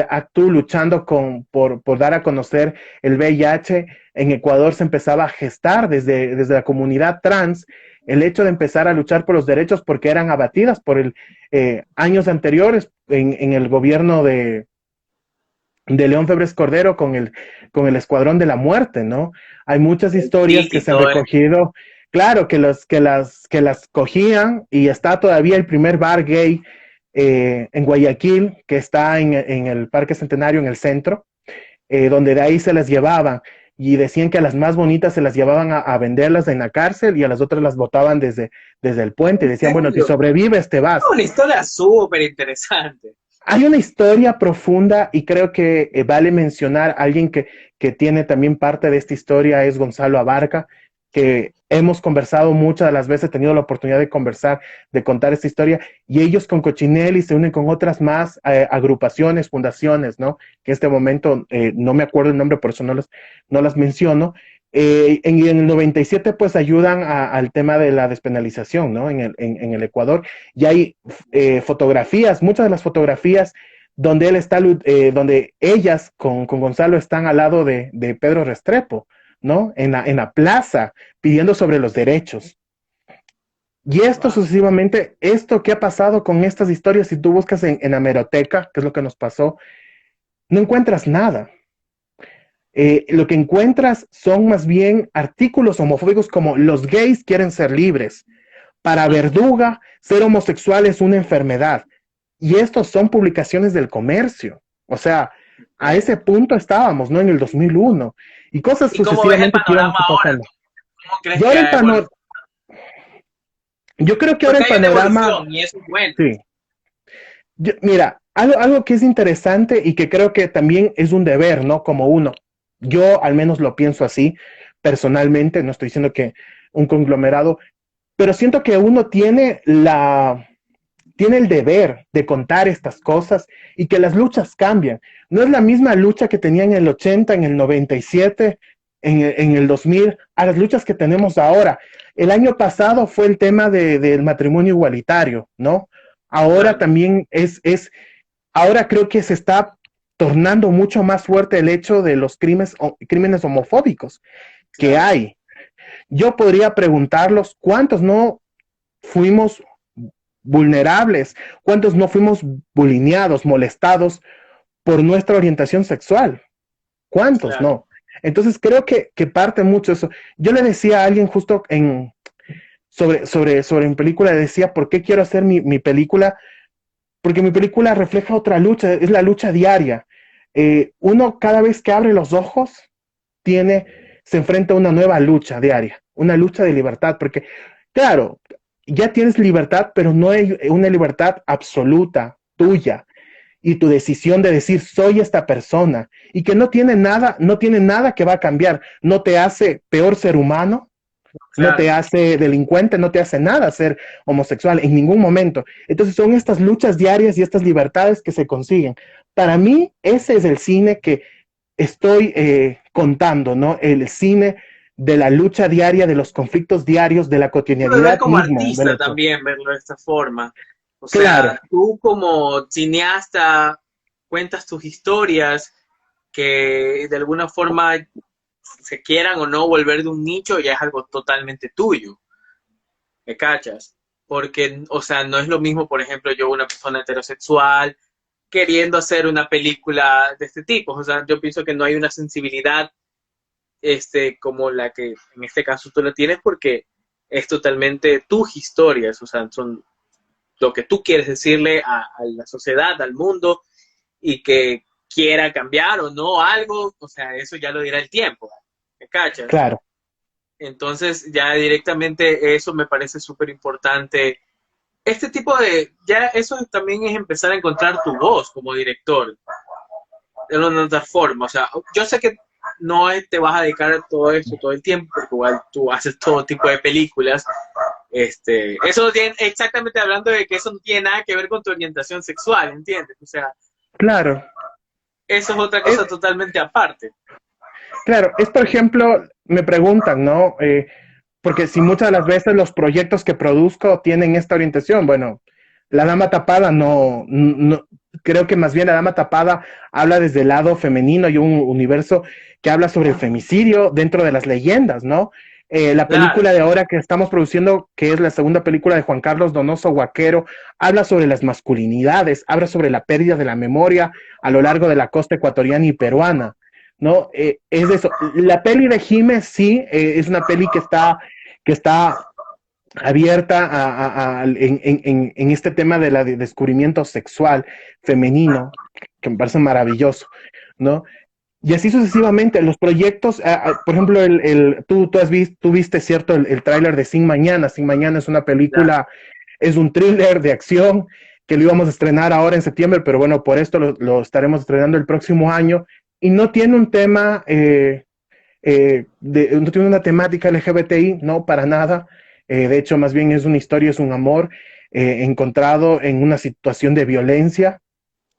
Actu luchando por dar a conocer el VIH, en Ecuador se empezaba a gestar desde la comunidad trans el hecho de empezar a luchar por los derechos porque eran abatidas por años anteriores en el gobierno de León Febres Cordero con el Escuadrón de la Muerte, ¿no? Hay muchas El historias PRIT que y se han todo eso. recogido, claro, que las cogían y está todavía el primer bar gay en Guayaquil, que está en el Parque Centenario, en el centro, donde de ahí se las llevaban y decían que a las más bonitas se las llevaban a venderlas en la cárcel y a las otras las botaban desde el puente y ¿En decían, bueno, si serio? sobrevives te vas. Una historia súper interesante. Hay una historia profunda y creo que vale mencionar a alguien que tiene también parte de esta historia, es Gonzalo Abarca, que hemos conversado muchas de las veces, he tenido la oportunidad de conversar, de contar esta historia, y ellos con Cochinelli se unen con otras más agrupaciones, fundaciones, ¿no? Que en este momento no me acuerdo el nombre, por eso no las menciono. En el 97 pues ayudan al tema de la despenalización, ¿no? En el Ecuador, y hay fotografías, muchas de las fotografías donde él está, donde ellas con Gonzalo están al lado de Pedro Restrepo, ¿no? En la plaza, pidiendo sobre los derechos. Y esto Wow. sucesivamente, esto que ha pasado con estas historias, si tú buscas en la hemeroteca, que es lo que nos pasó, no encuentras nada. Lo que encuentras son más bien artículos homofóbicos como los gays quieren ser libres. Para Verduga, ser homosexual es una enfermedad. Y estos son publicaciones del comercio. O sea, a Okay. ese punto estábamos, ¿no? En el 2001. Y cosas ¿Y cómo ves el sucesivamente que panorama iban ahora? pasando. ¿Cómo Y crees que ahora el ha evolucionado? panorama, yo creo que ahora Porque el hay una panorama, evolución y eso es bueno. sí. Mira, algo que es interesante y que creo que también es un deber, ¿no? Como uno. Yo al menos lo pienso así, personalmente, no estoy diciendo que un conglomerado, pero siento que uno tiene el deber de contar estas cosas y que las luchas cambian. No es la misma lucha que tenía en el 80, en el 97, en el 2000, a las luchas que tenemos ahora. El año pasado fue el tema del matrimonio igualitario, ¿no? Ahora Claro. también ahora creo que se está tornando mucho más fuerte el hecho de los crímenes homofóbicos que Claro. hay. Yo podría preguntarlos cuántos no fuimos vulnerables, cuántos no fuimos bulineados, molestados por nuestra orientación sexual, cuántos Claro. no. Entonces creo que parte mucho eso. Yo le decía a alguien justo sobre mi película, le decía, ¿por qué quiero hacer mi película? Porque mi película refleja otra lucha, es la lucha diaria. Uno cada vez que abre los ojos tiene, se enfrenta a una nueva lucha diaria, una lucha de libertad, porque claro, ya tienes libertad, pero no hay una libertad absoluta tuya y tu decisión de decir soy esta persona y que no tiene nada que va a cambiar, no te hace peor ser humano, no te Claro. hace delincuente, no te hace nada ser homosexual en ningún momento. Entonces son estas luchas diarias y estas libertades que se consiguen. Para mí, ese es el cine que estoy contando, ¿no? El cine de la lucha diaria, de los conflictos diarios, de la Puedes ver cotidianidad como mismo. artista también, verlo de esta forma. O Claro, sea, tú como cineasta cuentas tus historias que de alguna forma se quieran o no volver de un nicho, ya es algo totalmente tuyo, ¿me cachas? Porque, o sea, no es lo mismo, por ejemplo, yo una persona heterosexual, queriendo hacer una película de este tipo. O sea, yo pienso que no hay una sensibilidad como la que en este caso tú la tienes, porque es totalmente tus historias, o sea, son lo que tú quieres decirle a la sociedad, al mundo, y que quiera cambiar o no algo, o sea, eso ya lo dirá el tiempo, ¿me cachas? Claro, Entonces ya directamente eso me parece súper importante. Este tipo de, ya eso también es empezar a encontrar tu voz como director, de una otra forma. O sea, yo sé que no te vas a dedicar a todo esto todo el tiempo, porque igual tú haces todo tipo de películas. Eso no tiene, exactamente hablando de que eso no tiene nada que ver con tu orientación sexual, ¿entiendes? O sea, claro. eso es otra Es, cosa totalmente aparte. claro, es por ejemplo, me preguntan, ¿no? Porque si muchas de las veces los proyectos que produzco tienen esta orientación, bueno, La Dama Tapada no, creo que más bien La Dama Tapada habla desde el lado femenino y un universo que habla sobre el femicidio dentro de las leyendas, ¿no? La Claro, película de ahora que estamos produciendo, que es la segunda película de Juan Carlos Donoso Guaquero, habla sobre las masculinidades, habla sobre la pérdida de la memoria a lo largo de la costa ecuatoriana y peruana, ¿no? Es eso. La peli de Jiménez sí, es una peli que está abierta en este tema de la de descubrimiento sexual femenino, que me parece maravilloso, ¿no? Y así sucesivamente, los proyectos, por ejemplo, tú viste, ¿cierto? El tráiler de Sin Mañana. Sin Mañana es una claro. película, es un thriller de acción que lo íbamos a estrenar ahora en septiembre, pero bueno, por esto lo estaremos estrenando el próximo año. Y no tiene un tema, no tiene una temática LGBTI, no, para nada. De hecho, más bien es una historia, es un amor encontrado en una situación de violencia,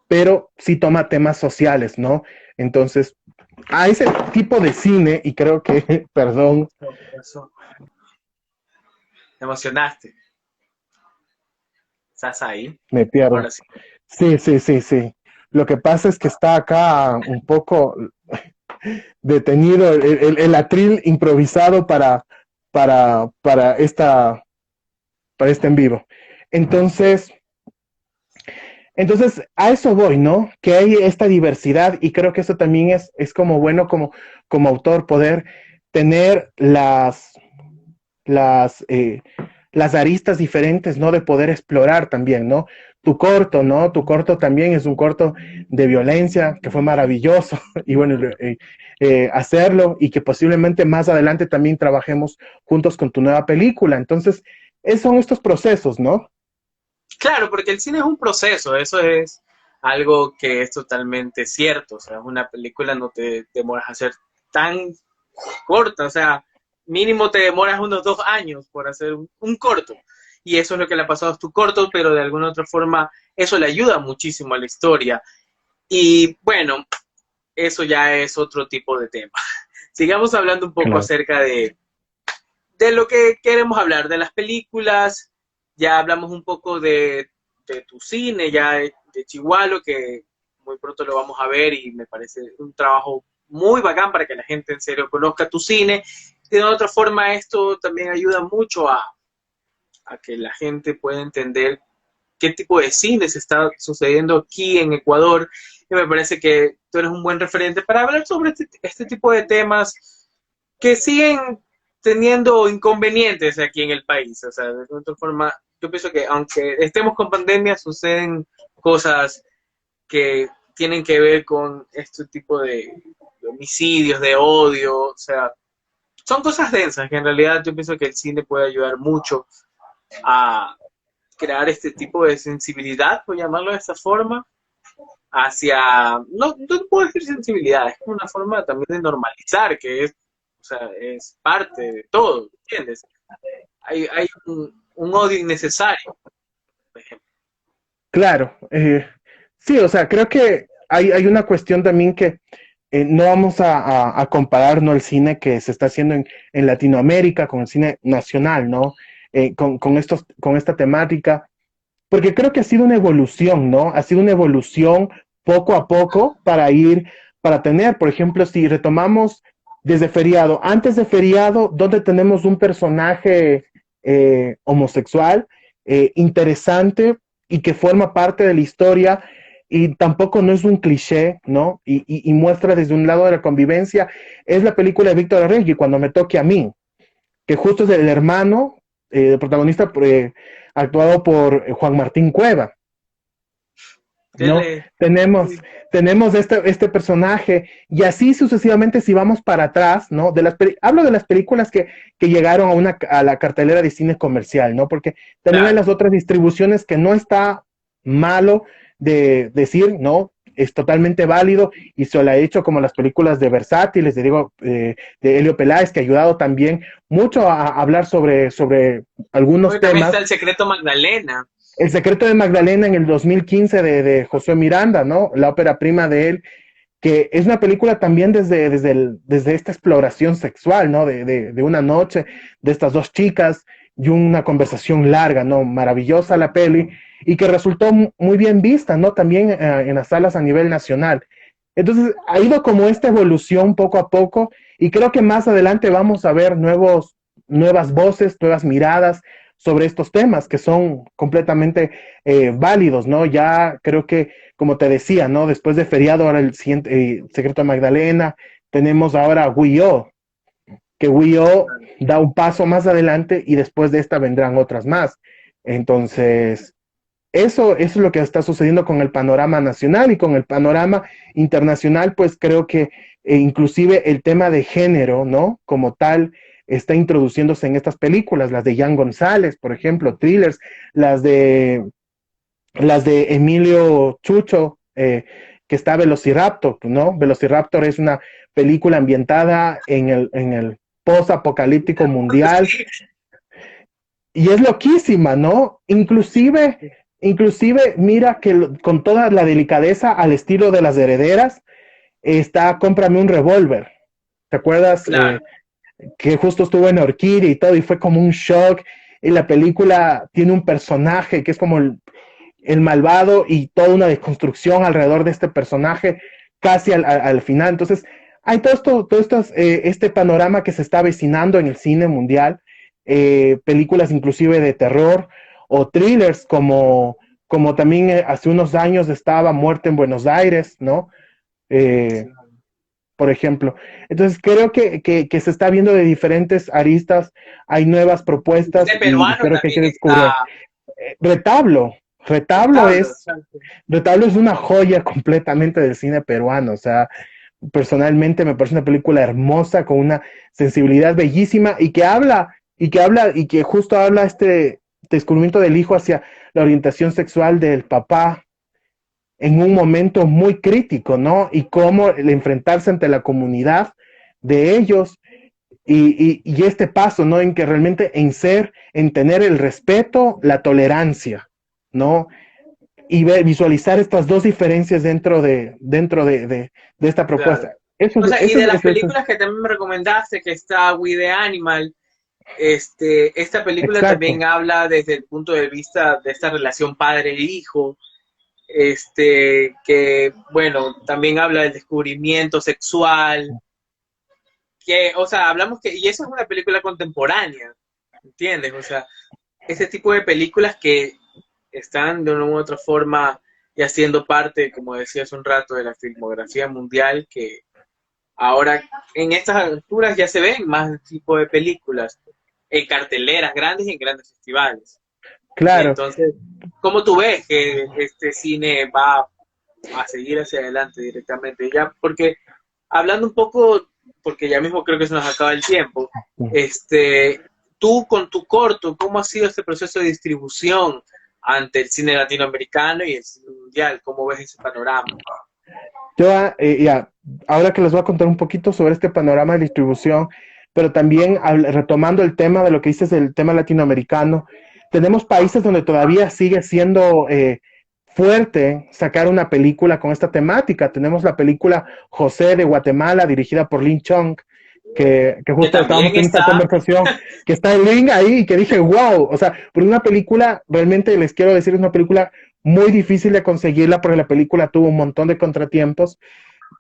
pero sí toma temas sociales, ¿no? Entonces, a ese tipo de cine, y creo que, perdón, Eso, te emocionaste. ¿Estás ahí? me pierdo. Ahora sí. Sí, sí, sí, sí. Lo que pasa es que está acá un poco detenido el atril improvisado para, esta, para este en vivo. Entonces, Entonces, a eso voy, ¿no? Que hay esta diversidad y creo que eso también es como bueno como autor poder tener las, eh, las aristas diferentes, ¿no? De poder explorar también, ¿no? Tu corto, ¿no? Tu corto también es un corto de violencia que fue maravilloso y bueno, hacerlo y que posiblemente más adelante también trabajemos juntos con tu nueva película. Entonces, son estos procesos, ¿no? Claro, porque el cine es un proceso, eso es algo que es totalmente cierto. O sea, una película no te demoras a hacer tan corta, o sea, mínimo te demoras unos 2 años por hacer un corto. Y eso es lo que le ha pasado a tu corto, pero de alguna otra forma eso le ayuda muchísimo a la historia. Y bueno, eso ya es otro tipo de tema. Sigamos hablando un poco Claro. acerca de lo que queremos hablar, de las películas. Ya hablamos un poco de tu cine, ya de Chihuahua, que muy pronto lo vamos a ver y me parece un trabajo muy bacán para que la gente en serio conozca tu cine. De otra forma, esto también ayuda mucho a que la gente pueda entender qué tipo de cine se está sucediendo aquí en Ecuador. Y me parece que tú eres un buen referente para hablar sobre este tipo de temas que siguen teniendo inconvenientes aquí en el país. O sea, de otra forma, yo pienso que aunque estemos con pandemia, suceden cosas que tienen que ver con este tipo de homicidios, de odio. O sea, son cosas densas que en realidad yo pienso que el cine puede ayudar mucho a crear este tipo de sensibilidad, por llamarlo de esta forma, hacia, no puedo decir sensibilidad, es como una forma también de normalizar, que es, o sea, es parte de todo, ¿entiendes? Hay un odio innecesario, por ejemplo. Claro, sí, o sea, creo que hay una cuestión también que no vamos a comparar, ¿no? El cine que se está haciendo en Latinoamérica con el cine nacional, ¿no? Con esta temática, porque creo que ha sido una evolución, ¿no? Ha sido una evolución poco a poco para tener, por ejemplo, si retomamos desde Feriado, antes de Feriado, donde tenemos un personaje homosexual interesante y que forma parte de la historia, y tampoco no es un cliché, ¿no? Y muestra desde un lado de la convivencia, es la película de Víctor Arregui, Cuando me toque a mí, que justo es el hermano, el protagonista actuado por Juan Martín Cueva, ¿no? Dele. Tenemos, tenemos este personaje y así sucesivamente si vamos para atrás, ¿no? Hablo de las películas que llegaron a la cartelera de cine comercial, ¿no? Porque también hay Claro. las otras distribuciones que no está malo de decir, ¿no? Es totalmente válido y se lo ha hecho como las películas de Versátiles, de Helio Peláez, que ha ayudado también mucho a hablar sobre algunos Porque también temas. está El secreto Magdalena. El secreto de Magdalena en el 2015 de José Miranda, ¿no? La ópera prima de él, que es una película también desde esta exploración sexual, ¿no? De una noche, de estas dos chicas y una conversación larga, ¿no? Maravillosa la peli y que resultó muy bien vista, ¿no? También en las salas a nivel nacional. Entonces, ha ido como esta evolución poco a poco y creo que más adelante vamos a ver nuevas voces, nuevas miradas sobre estos temas que son completamente válidos, ¿no? Ya creo que, como te decía, ¿no? Después de Feriado, ahora el siguiente, Secreto de Magdalena, tenemos ahora Wii-O, que Wii-O da un paso más adelante y después de esta vendrán otras más. Entonces, eso es lo que está sucediendo con el panorama nacional y con el panorama internacional, pues creo que inclusive el tema de género, ¿no? Como tal, está introduciéndose en estas películas, las de Jan González, por ejemplo, thrillers, las de Emilio Chucho, que está Velociraptor, ¿no? Velociraptor es una película ambientada en el post-apocalíptico mundial, y es loquísima, ¿no? Inclusive, mira que con toda la delicadeza al estilo de las herederas, está Cómprame un revólver. ¿Te acuerdas? Claro. Que justo estuvo en Orquídea y todo, y fue como un shock. Y la película tiene un personaje que es como el malvado y toda una desconstrucción alrededor de este personaje casi al final. Entonces, hay este panorama que se está avecinando en el cine mundial, películas inclusive de terror o thrillers como también hace unos años estaba Muerte en Buenos Aires, ¿no? Eh, por ejemplo. Entonces creo que se está viendo de diferentes aristas, hay nuevas propuestas El y peruano creo que hay que también descubrir. está. Retablo, Retablo Retablo, es, exacto. Retablo es una joya completamente del cine peruano, o sea, personalmente me parece una película hermosa con una sensibilidad bellísima y que justo habla este descubrimiento del hijo hacia la orientación sexual del papá en un momento muy crítico, ¿no? Y cómo el enfrentarse ante la comunidad de ellos y este paso, ¿no? En que realmente en tener el respeto, la tolerancia, ¿no? Y visualizar estas dos diferencias dentro de esta Claro. propuesta. Eso O es, sea, y eso de es, las eso es- películas que también me recomendaste, que está We the Animal, esta película exacto. también habla desde el punto de vista de esta relación padre-hijo, que, bueno, también habla del descubrimiento sexual, que, o sea, hablamos que, y eso es una película contemporánea, ¿entiendes? O sea, ese tipo de películas que están de una u otra forma ya siendo parte, como decía hace un rato, de la filmografía mundial, que ahora en estas alturas ya se ven más tipo de películas en carteleras grandes y en grandes festivales. Claro, Entonces, ¿cómo tú ves que este cine va a seguir hacia adelante directamente? Ya, porque hablando un poco, porque ya mismo creo que se nos acaba el tiempo, tú con tu corto, ¿cómo ha sido este proceso de distribución ante el cine latinoamericano y el cine mundial? ¿Cómo ves ese panorama? yo ya, ahora que les voy a contar un poquito sobre este panorama de distribución, pero también retomando el tema de lo que dices del tema latinoamericano, tenemos países donde todavía sigue siendo fuerte sacar una película con esta temática. Tenemos la película José de Guatemala, dirigida por Lin Chong, que Que justo estábamos también en esta está, conversación, que está el link ahí y que dije, wow, o sea, por una película, realmente les quiero decir, es una película muy difícil de conseguirla porque la película tuvo un montón de contratiempos,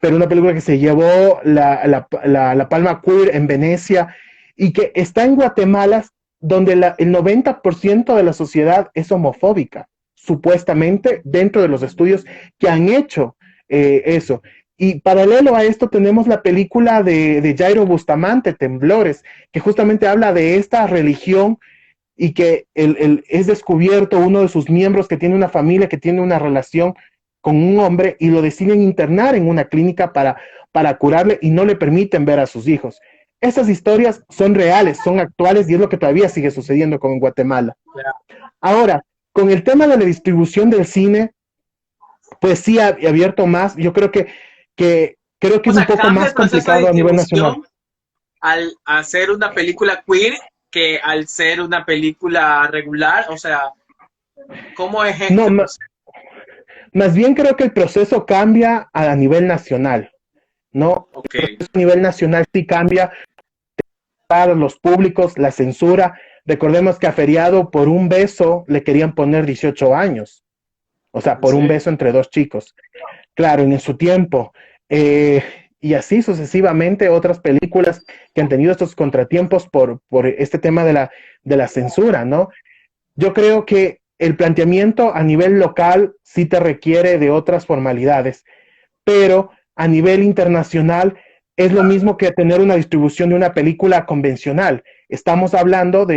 pero una película que se llevó la Palma Queer en Venecia y que está en Guatemala, donde el 90% de la sociedad es homofóbica, supuestamente dentro de los estudios que han hecho eso. Y paralelo a esto tenemos la película de Jairo Bustamante, Temblores, que justamente habla de esta religión y que es descubierto uno de sus miembros que tiene una familia, que tiene una relación con un hombre y lo deciden internar en una clínica para curarle y no le permiten ver a sus hijos. Esas historias son reales, son actuales y es lo que todavía sigue sucediendo con Guatemala. Ahora, con el tema de la distribución del cine, pues sí ha abierto más. Yo creo creo que O es un sea, poco cambia el más proceso de complicado a nivel nacional. distribución al hacer una película queer que al ser una película regular. O sea, ¿cómo es No, este proceso? más bien creo que el proceso cambia a nivel nacional, ¿no? Ok, A nivel nacional sí cambia para los públicos, la censura. Recordemos que a Feriado por un beso le querían poner 18 años, o sea, en por un serio. beso entre dos chicos. Claro, en su tiempo. Eh, y así sucesivamente otras películas que han tenido estos contratiempos por este tema de la censura, ¿no? Yo creo que el planteamiento a nivel local sí te requiere de otras formalidades, pero a nivel internacional es lo mismo que tener una distribución de una película convencional. Estamos hablando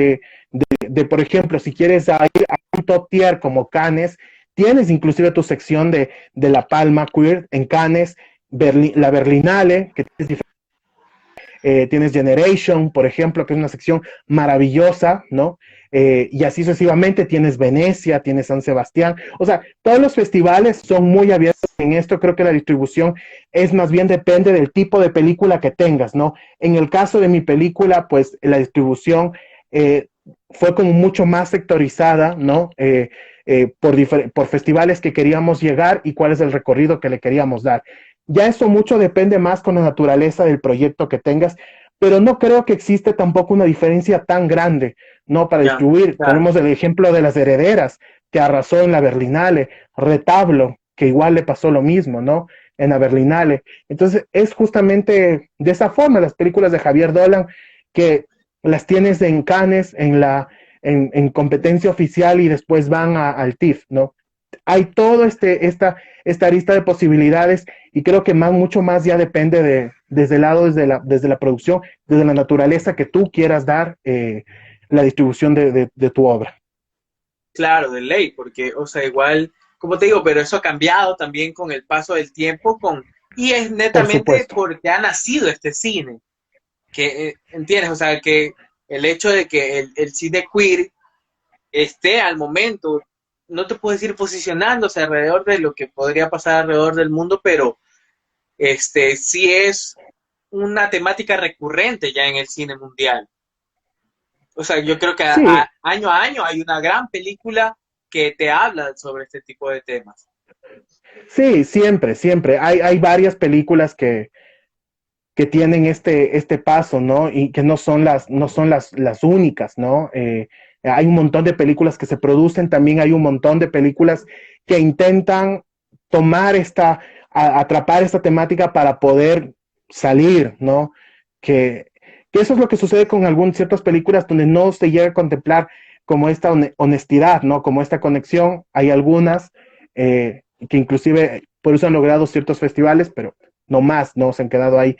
por ejemplo, si quieres ir a un top tier como Cannes, tienes inclusive tu sección de La Palma Queer en Cannes, la Berlinale, que tienes Generation, por ejemplo, que es una sección maravillosa, ¿no? Y así sucesivamente tienes Venecia, tienes San Sebastián, o sea, todos los festivales son muy abiertos en esto, creo que la distribución es más bien depende del tipo de película que tengas, ¿no? En el caso de mi película, pues la distribución fue como mucho más sectorizada, ¿no? Por festivales que queríamos llegar y cuál es el recorrido que le queríamos dar. Ya eso mucho depende más con la naturaleza del proyecto que tengas, pero no creo que existe tampoco una diferencia tan grande, ¿no? Para Ya, distribuir. claro. Tenemos el ejemplo de Las Herederas, que arrasó en la Berlinale, Retablo, que igual le pasó lo mismo, ¿no? En la Berlinale. Entonces, es justamente de esa forma las películas de Javier Dolan, que las tienes en Cannes, en competencia oficial y después van al TIFF, ¿no? Hay todo esta arista de posibilidades y creo que mucho más ya depende desde el lado, desde la producción, desde la naturaleza que tú quieras dar la distribución de tu obra. Claro, de ley, porque, o sea, igual, como te digo, pero eso ha cambiado también con el paso del tiempo, y es Por netamente supuesto. porque ha nacido este cine, que, ¿entiendes? O sea, que el hecho de que el cine queer esté al momento, no te puedo decir posicionándose alrededor de lo que podría pasar alrededor del mundo, pero sí es una temática recurrente ya en el cine mundial. O sea, yo creo que Sí, año a año hay una gran película que te habla sobre este tipo de temas. sí, siempre, siempre. Hay varias películas que tienen este paso, ¿no? Y que no son las únicas, ¿no? Hay un montón de películas que se producen, también hay un montón de películas que intentan tomar atrapar esta temática para poder salir, ¿no? Que, que eso es lo que sucede con ciertas películas donde no se llega a contemplar como esta honestidad, ¿no? Como esta conexión. Hay algunas que inclusive por eso han logrado ciertos festivales, pero no más, ¿no? Se han quedado ahí,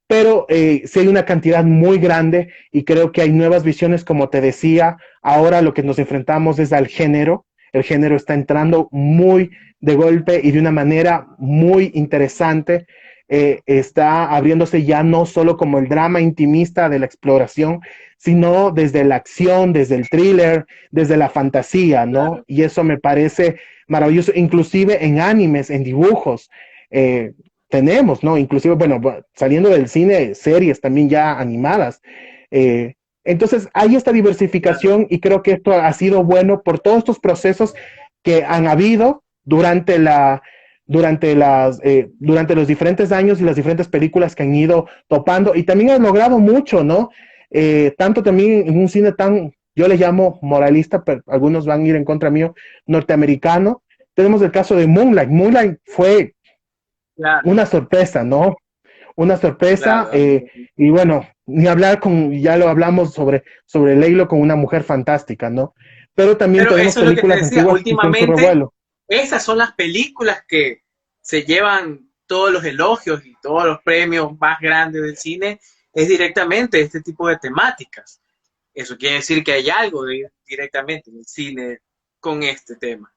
pero sí hay una cantidad muy grande y creo que hay nuevas visiones, como te decía, ahora lo que nos enfrentamos es al género, el género está entrando muy de golpe y de una manera muy interesante, está abriéndose ya no solo como el drama intimista de la exploración, sino desde la acción, desde el thriller, desde la fantasía, ¿no? Claro. Y eso me parece maravilloso, inclusive en animes, en dibujos. Eh, tenemos, ¿no? Inclusive, bueno, saliendo del cine, series también ya animadas. Eh, entonces, hay esta Claro. diversificación y creo que esto ha sido bueno por todos estos procesos que han habido durante los diferentes años y las diferentes películas que han ido topando y también han logrado mucho, ¿no? Tanto también en un cine tan, yo le llamo moralista, pero algunos van a ir en contra mío, norteamericano. Tenemos el caso de Moonlight. Moonlight fue Claro, una sorpresa, ¿no? Una sorpresa, claro. y bueno, ni hablar ya lo hablamos sobre Leilo con una mujer fantástica, ¿no? pero también Pero tenemos eso es lo que te películas decía, antiguas que hicieron su últimamente revuelo. esas son las películas que se llevan todos los elogios y todos los premios más grandes del cine, es directamente este tipo de temáticas. Eso quiere decir que hay algo directamente en el cine con este tema.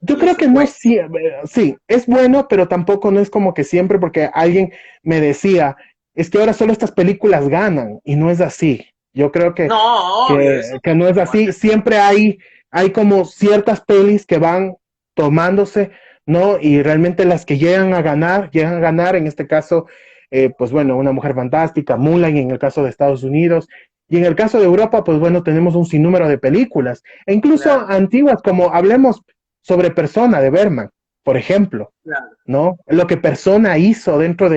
Yo Y creo eso que no, cuenta. sí, sí, es bueno, pero tampoco no es como que siempre, porque alguien me decía, es que ahora solo estas películas ganan, y no es así. Yo creo No, obvio, eso que no es no va a así. ser. Siempre hay como ciertas pelis que van tomándose, ¿no? Y realmente las que llegan a ganar, en este caso, pues bueno, Una Mujer Fantástica, Mulan, en el caso de Estados Unidos. Y en el caso de Europa, pues bueno, tenemos un sinnúmero de películas, e incluso Claro, antiguas, como hablemos sobre Persona de Berman, por ejemplo, claro. ¿no? Lo que Persona hizo dentro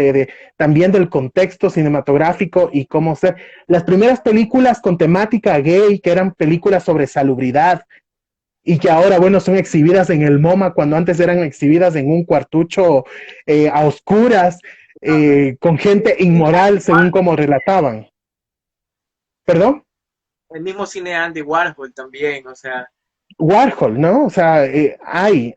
también del contexto cinematográfico y cómo ser. Las primeras películas con temática gay, que eran películas sobre salubridad y que ahora, bueno, son exhibidas en el MoMA cuando antes eran exhibidas en un cuartucho a oscuras, con gente inmoral, según como relataban. ¿Perdón? El mismo cine Andy Warhol también, o sea, Warhol, ¿no? O sea,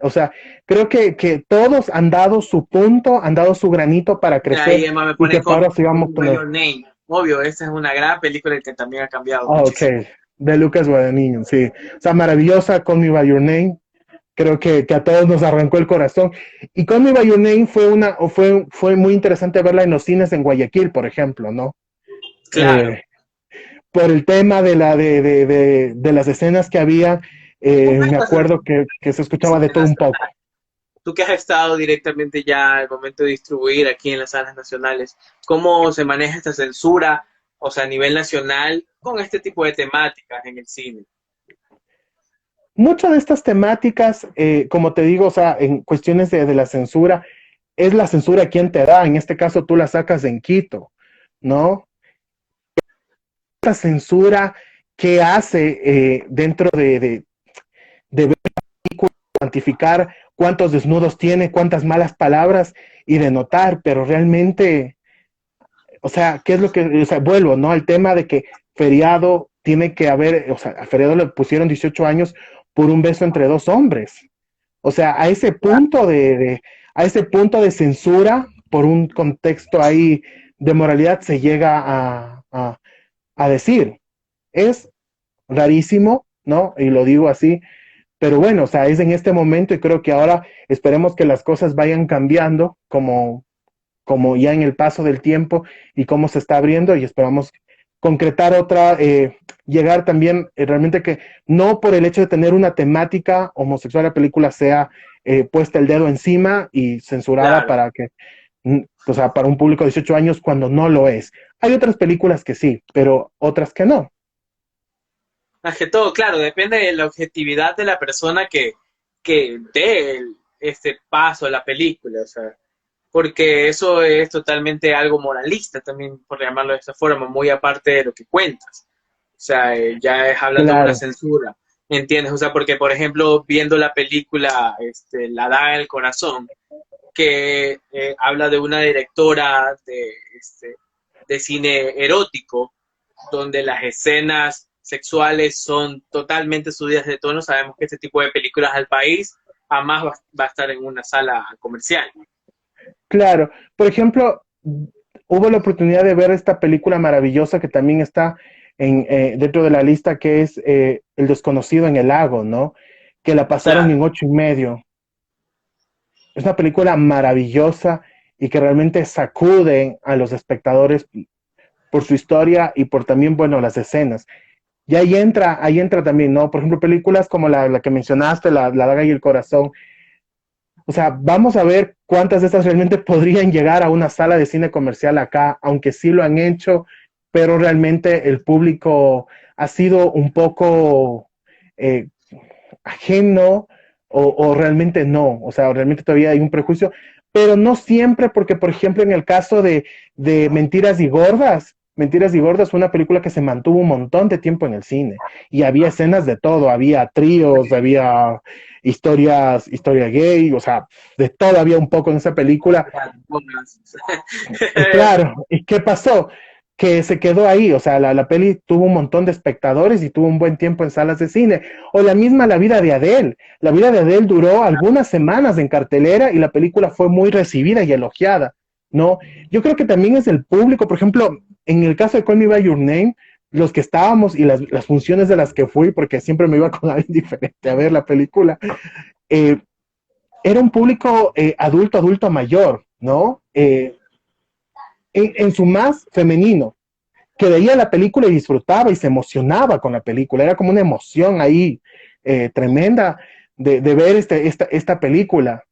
o sea, creo que todos han dado su punto, han dado su granito para mira, crecer ahí Emma me y pone que para ahora Call sigamos Me con By él. Your Name. Obvio, esta es una gran película que también ha cambiado Ah, ok, muchísimo. de Lucas Guadagnino, sí. O sea, maravillosa, Call Me By Your Name. Creo que a todos nos arrancó el corazón. Y Call Me By Your Name fue muy interesante verla en los cines en Guayaquil, por ejemplo, ¿no? Claro. Eh, por el tema de las escenas que había, me acuerdo que se escuchaba de Cine todo un nacional. poco. Tú que has estado directamente ya al momento de distribuir aquí en las salas nacionales, ¿cómo se maneja esta censura, o sea, a nivel nacional, con este tipo de temáticas en el cine? Muchas de estas temáticas, como te digo, o sea, en cuestiones de la censura, es la censura quien te da. En este caso, tú la sacas en Quito, ¿no? Esa censura que hace dentro de ver, cuantificar cuántos desnudos tiene, cuántas malas palabras y de notar, pero realmente, o sea, ¿qué es lo que, o sea, vuelvo, ¿no? Al tema de que feriado tiene que haber, o sea, a feriado le pusieron 18 años por un beso entre dos hombres. O sea, a ese punto de censura, por un contexto ahí de moralidad, se llega a decir. Es rarísimo, ¿no? Y lo digo así, pero bueno, o sea, es en este momento y creo que ahora esperemos que las cosas vayan cambiando como ya en el paso del tiempo y cómo se está abriendo y esperamos concretar otra, llegar también realmente que no por el hecho de tener una temática homosexual la película sea puesta el dedo encima y censurada Claro. para que, o sea, para un público de 18 años cuando no lo es. Hay otras películas que sí, pero otras que no. Más que todo, claro, depende de la objetividad de la persona que dé este paso a la película, o sea, porque eso es totalmente algo moralista también, por llamarlo de esta forma, muy aparte de lo que cuentas. O sea, ya es hablando de una Claro, censura, ¿entiendes? O sea, porque, por ejemplo, viendo la película La Daga del Corazón, que habla de una directora de cine erótico, donde las escenas sexuales son totalmente subidas de tono, sabemos que este tipo de películas al país jamás va a estar en una sala comercial. claro. Por ejemplo, hubo la oportunidad de ver esta película maravillosa que también está dentro de la lista, que es El desconocido en el lago, ¿no? Que la pasaron Claro, en 8:30. Es una película maravillosa y que realmente sacude a los espectadores por su historia y por también, bueno, las escenas. Y ahí entra también, ¿no? Por ejemplo, películas como la que mencionaste, la Daga y el Corazón. O sea, vamos a ver cuántas de estas realmente podrían llegar a una sala de cine comercial acá, aunque sí lo han hecho, pero realmente el público ha sido un poco eh, ajeno o realmente no. O sea, realmente todavía hay un prejuicio, pero no siempre, porque por ejemplo en el caso de Mentiras y Gordas fue una película que se mantuvo un montón de tiempo en el cine y había escenas de todo, había tríos, había historia gay, o sea, de todo había un poco en esa película. claro. Claro, ¿y qué pasó? que se quedó ahí, o sea, la peli tuvo un montón de espectadores y tuvo un buen tiempo en salas de cine, o la misma La vida de Adele, La vida de Adele duró algunas semanas en cartelera y la película fue muy recibida y elogiada, ¿no? Yo creo que también es el público, por ejemplo, en el caso de Call Me By Your Name, los que estábamos y las funciones de las que fui, porque siempre me iba con alguien diferente a ver la película, eh, era un público adulto, adulto mayor, ¿no? En su más femenino, que veía la película y disfrutaba y se emocionaba con la película. Era como una emoción ahí tremenda de ver esta película.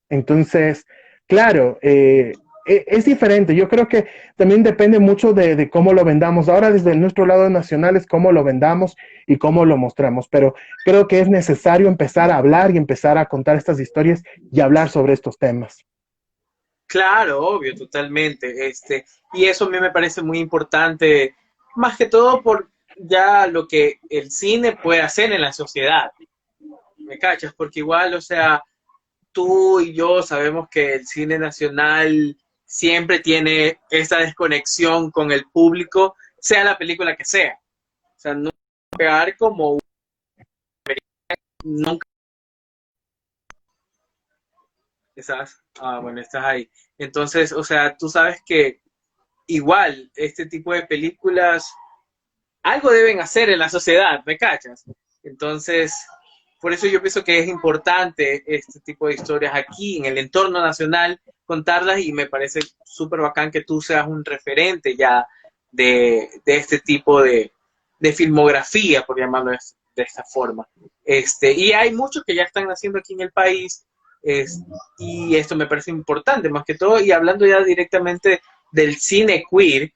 Entonces, claro, es diferente. Yo creo que también depende mucho de cómo lo vendamos. Ahora, desde nuestro lado nacional es cómo lo vendamos y cómo lo mostramos. Pero creo que es necesario empezar a hablar y empezar a contar estas historias y hablar sobre estos temas. Claro, obvio, totalmente. Y eso a mí me parece muy importante, más que todo por ya lo que el cine puede hacer en la sociedad. ¿Me cachas? Porque igual, o sea, tú y yo sabemos que el cine nacional siempre tiene esa desconexión con el público, sea la película que sea. O sea, no pegar como nunca estás. Ah, bueno, estás ahí. Entonces, o sea, tú sabes que igual este tipo de películas algo deben hacer en la sociedad, ¿me cachas? Entonces, por eso yo pienso que es importante este tipo de historias aquí en el entorno nacional, contarlas y me parece súper bacán que tú seas un referente ya de este tipo de filmografía, por llamarlo de esta forma. Y hay muchos que ya están haciendo aquí en el país es, y esto me parece importante más que todo, y hablando ya directamente del cine queer,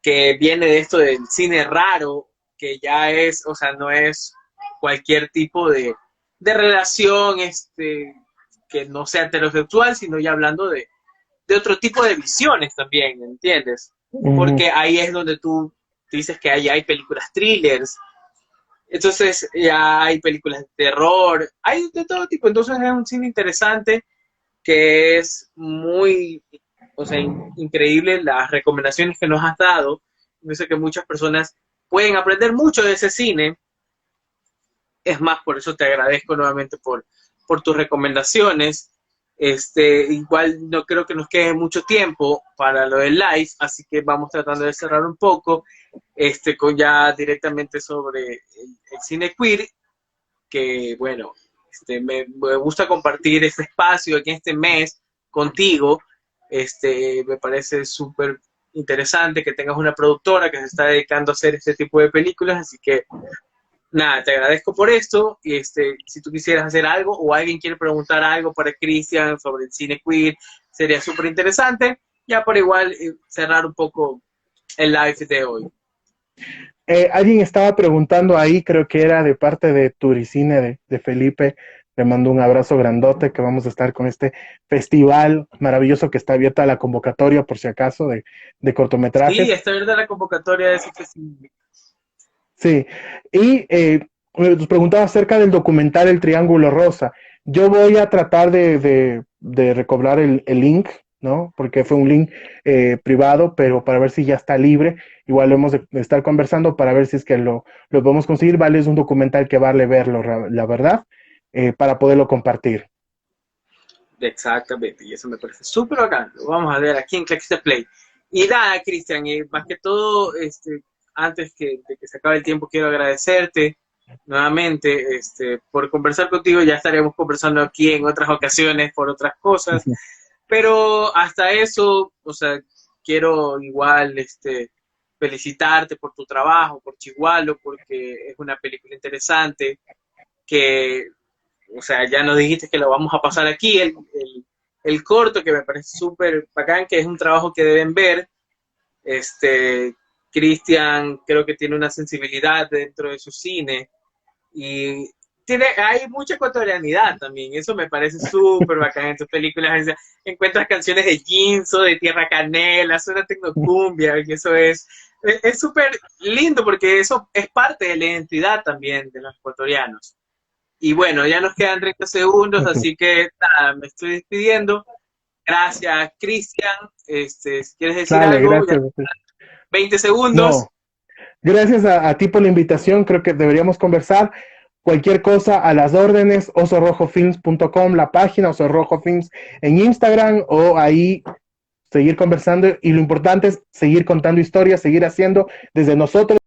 que viene de esto del cine raro, que ya es, o sea, no es cualquier tipo de relación que no sea heterosexual, sino ya hablando de otro tipo de visiones también, ¿entiendes? Ujú. Porque ahí es donde tú dices que ahí hay películas thrillers, entonces ya hay películas de terror, hay de todo tipo, entonces es un cine interesante que es muy, o sea, increíble las recomendaciones que nos has dado. Yo sé que muchas personas pueden aprender mucho de ese cine. Es más, por eso te agradezco nuevamente por tus recomendaciones. Igual no creo que nos quede mucho tiempo para lo del live, así que vamos tratando de cerrar un poco con ya directamente sobre el cine queer, que bueno, me gusta compartir este espacio aquí en este mes contigo. Me parece súper interesante que tengas una productora que se está dedicando a hacer este tipo de películas, así que nada, te agradezco por esto. Y si tú quisieras hacer algo o alguien quiere preguntar algo para Cristian sobre el cine queer, sería súper interesante. Ya por igual cerrar un poco el live de hoy. Alguien estaba preguntando ahí, creo que era de parte de Turicine de Felipe. Le mando un abrazo grandote que vamos a estar con este festival maravilloso que está abierta a la convocatoria, por si acaso, de Sí, cortometrajes. está abierta la convocatoria de ese festival. Sí, y nos preguntaba acerca del documental El Triángulo Rosa. Yo voy a tratar de recobrar el link, ¿no? Porque fue un link privado, pero para ver si ya está libre. Igual lo hemos de estar conversando para ver si es que lo podemos conseguir. Vale, es un documental que vale verlo, la verdad, para poderlo compartir. Exactamente, y eso me parece súper bacán. Lo vamos a ver aquí en Click the Play. Y nada, Cristian, más que todo, antes de que se acabe el tiempo, quiero agradecerte nuevamente por conversar contigo. Ya estaremos conversando aquí en otras ocasiones por otras cosas, pero hasta eso, o sea, quiero igual felicitarte por tu trabajo, por Chihuahua, porque es una película interesante que o sea, ya nos dijiste que lo vamos a pasar aquí, el corto, que me parece súper bacán, que es un trabajo que deben ver. Cristian creo que tiene una sensibilidad dentro de su cine y hay mucha ecuatorianidad también, eso me parece súper bacán en tus películas. O sea, encuentras canciones de Ginzo, de Tierra Canela, suena tecnocumbia, y eso es súper lindo porque eso es parte de la identidad también de los ecuatorianos. Y bueno, ya nos quedan 30 segundos, así que nada, me estoy despidiendo. Gracias, Cristian. Si quieres decir Dale, algo, ya. gracias. 20 segundos. No, gracias a ti por la invitación, creo que deberíamos conversar. Cualquier cosa a las órdenes, osorrojofilms.com, la página, Oso Rojo Films en Instagram, o ahí seguir conversando, y lo importante es seguir contando historias, seguir haciendo desde nosotros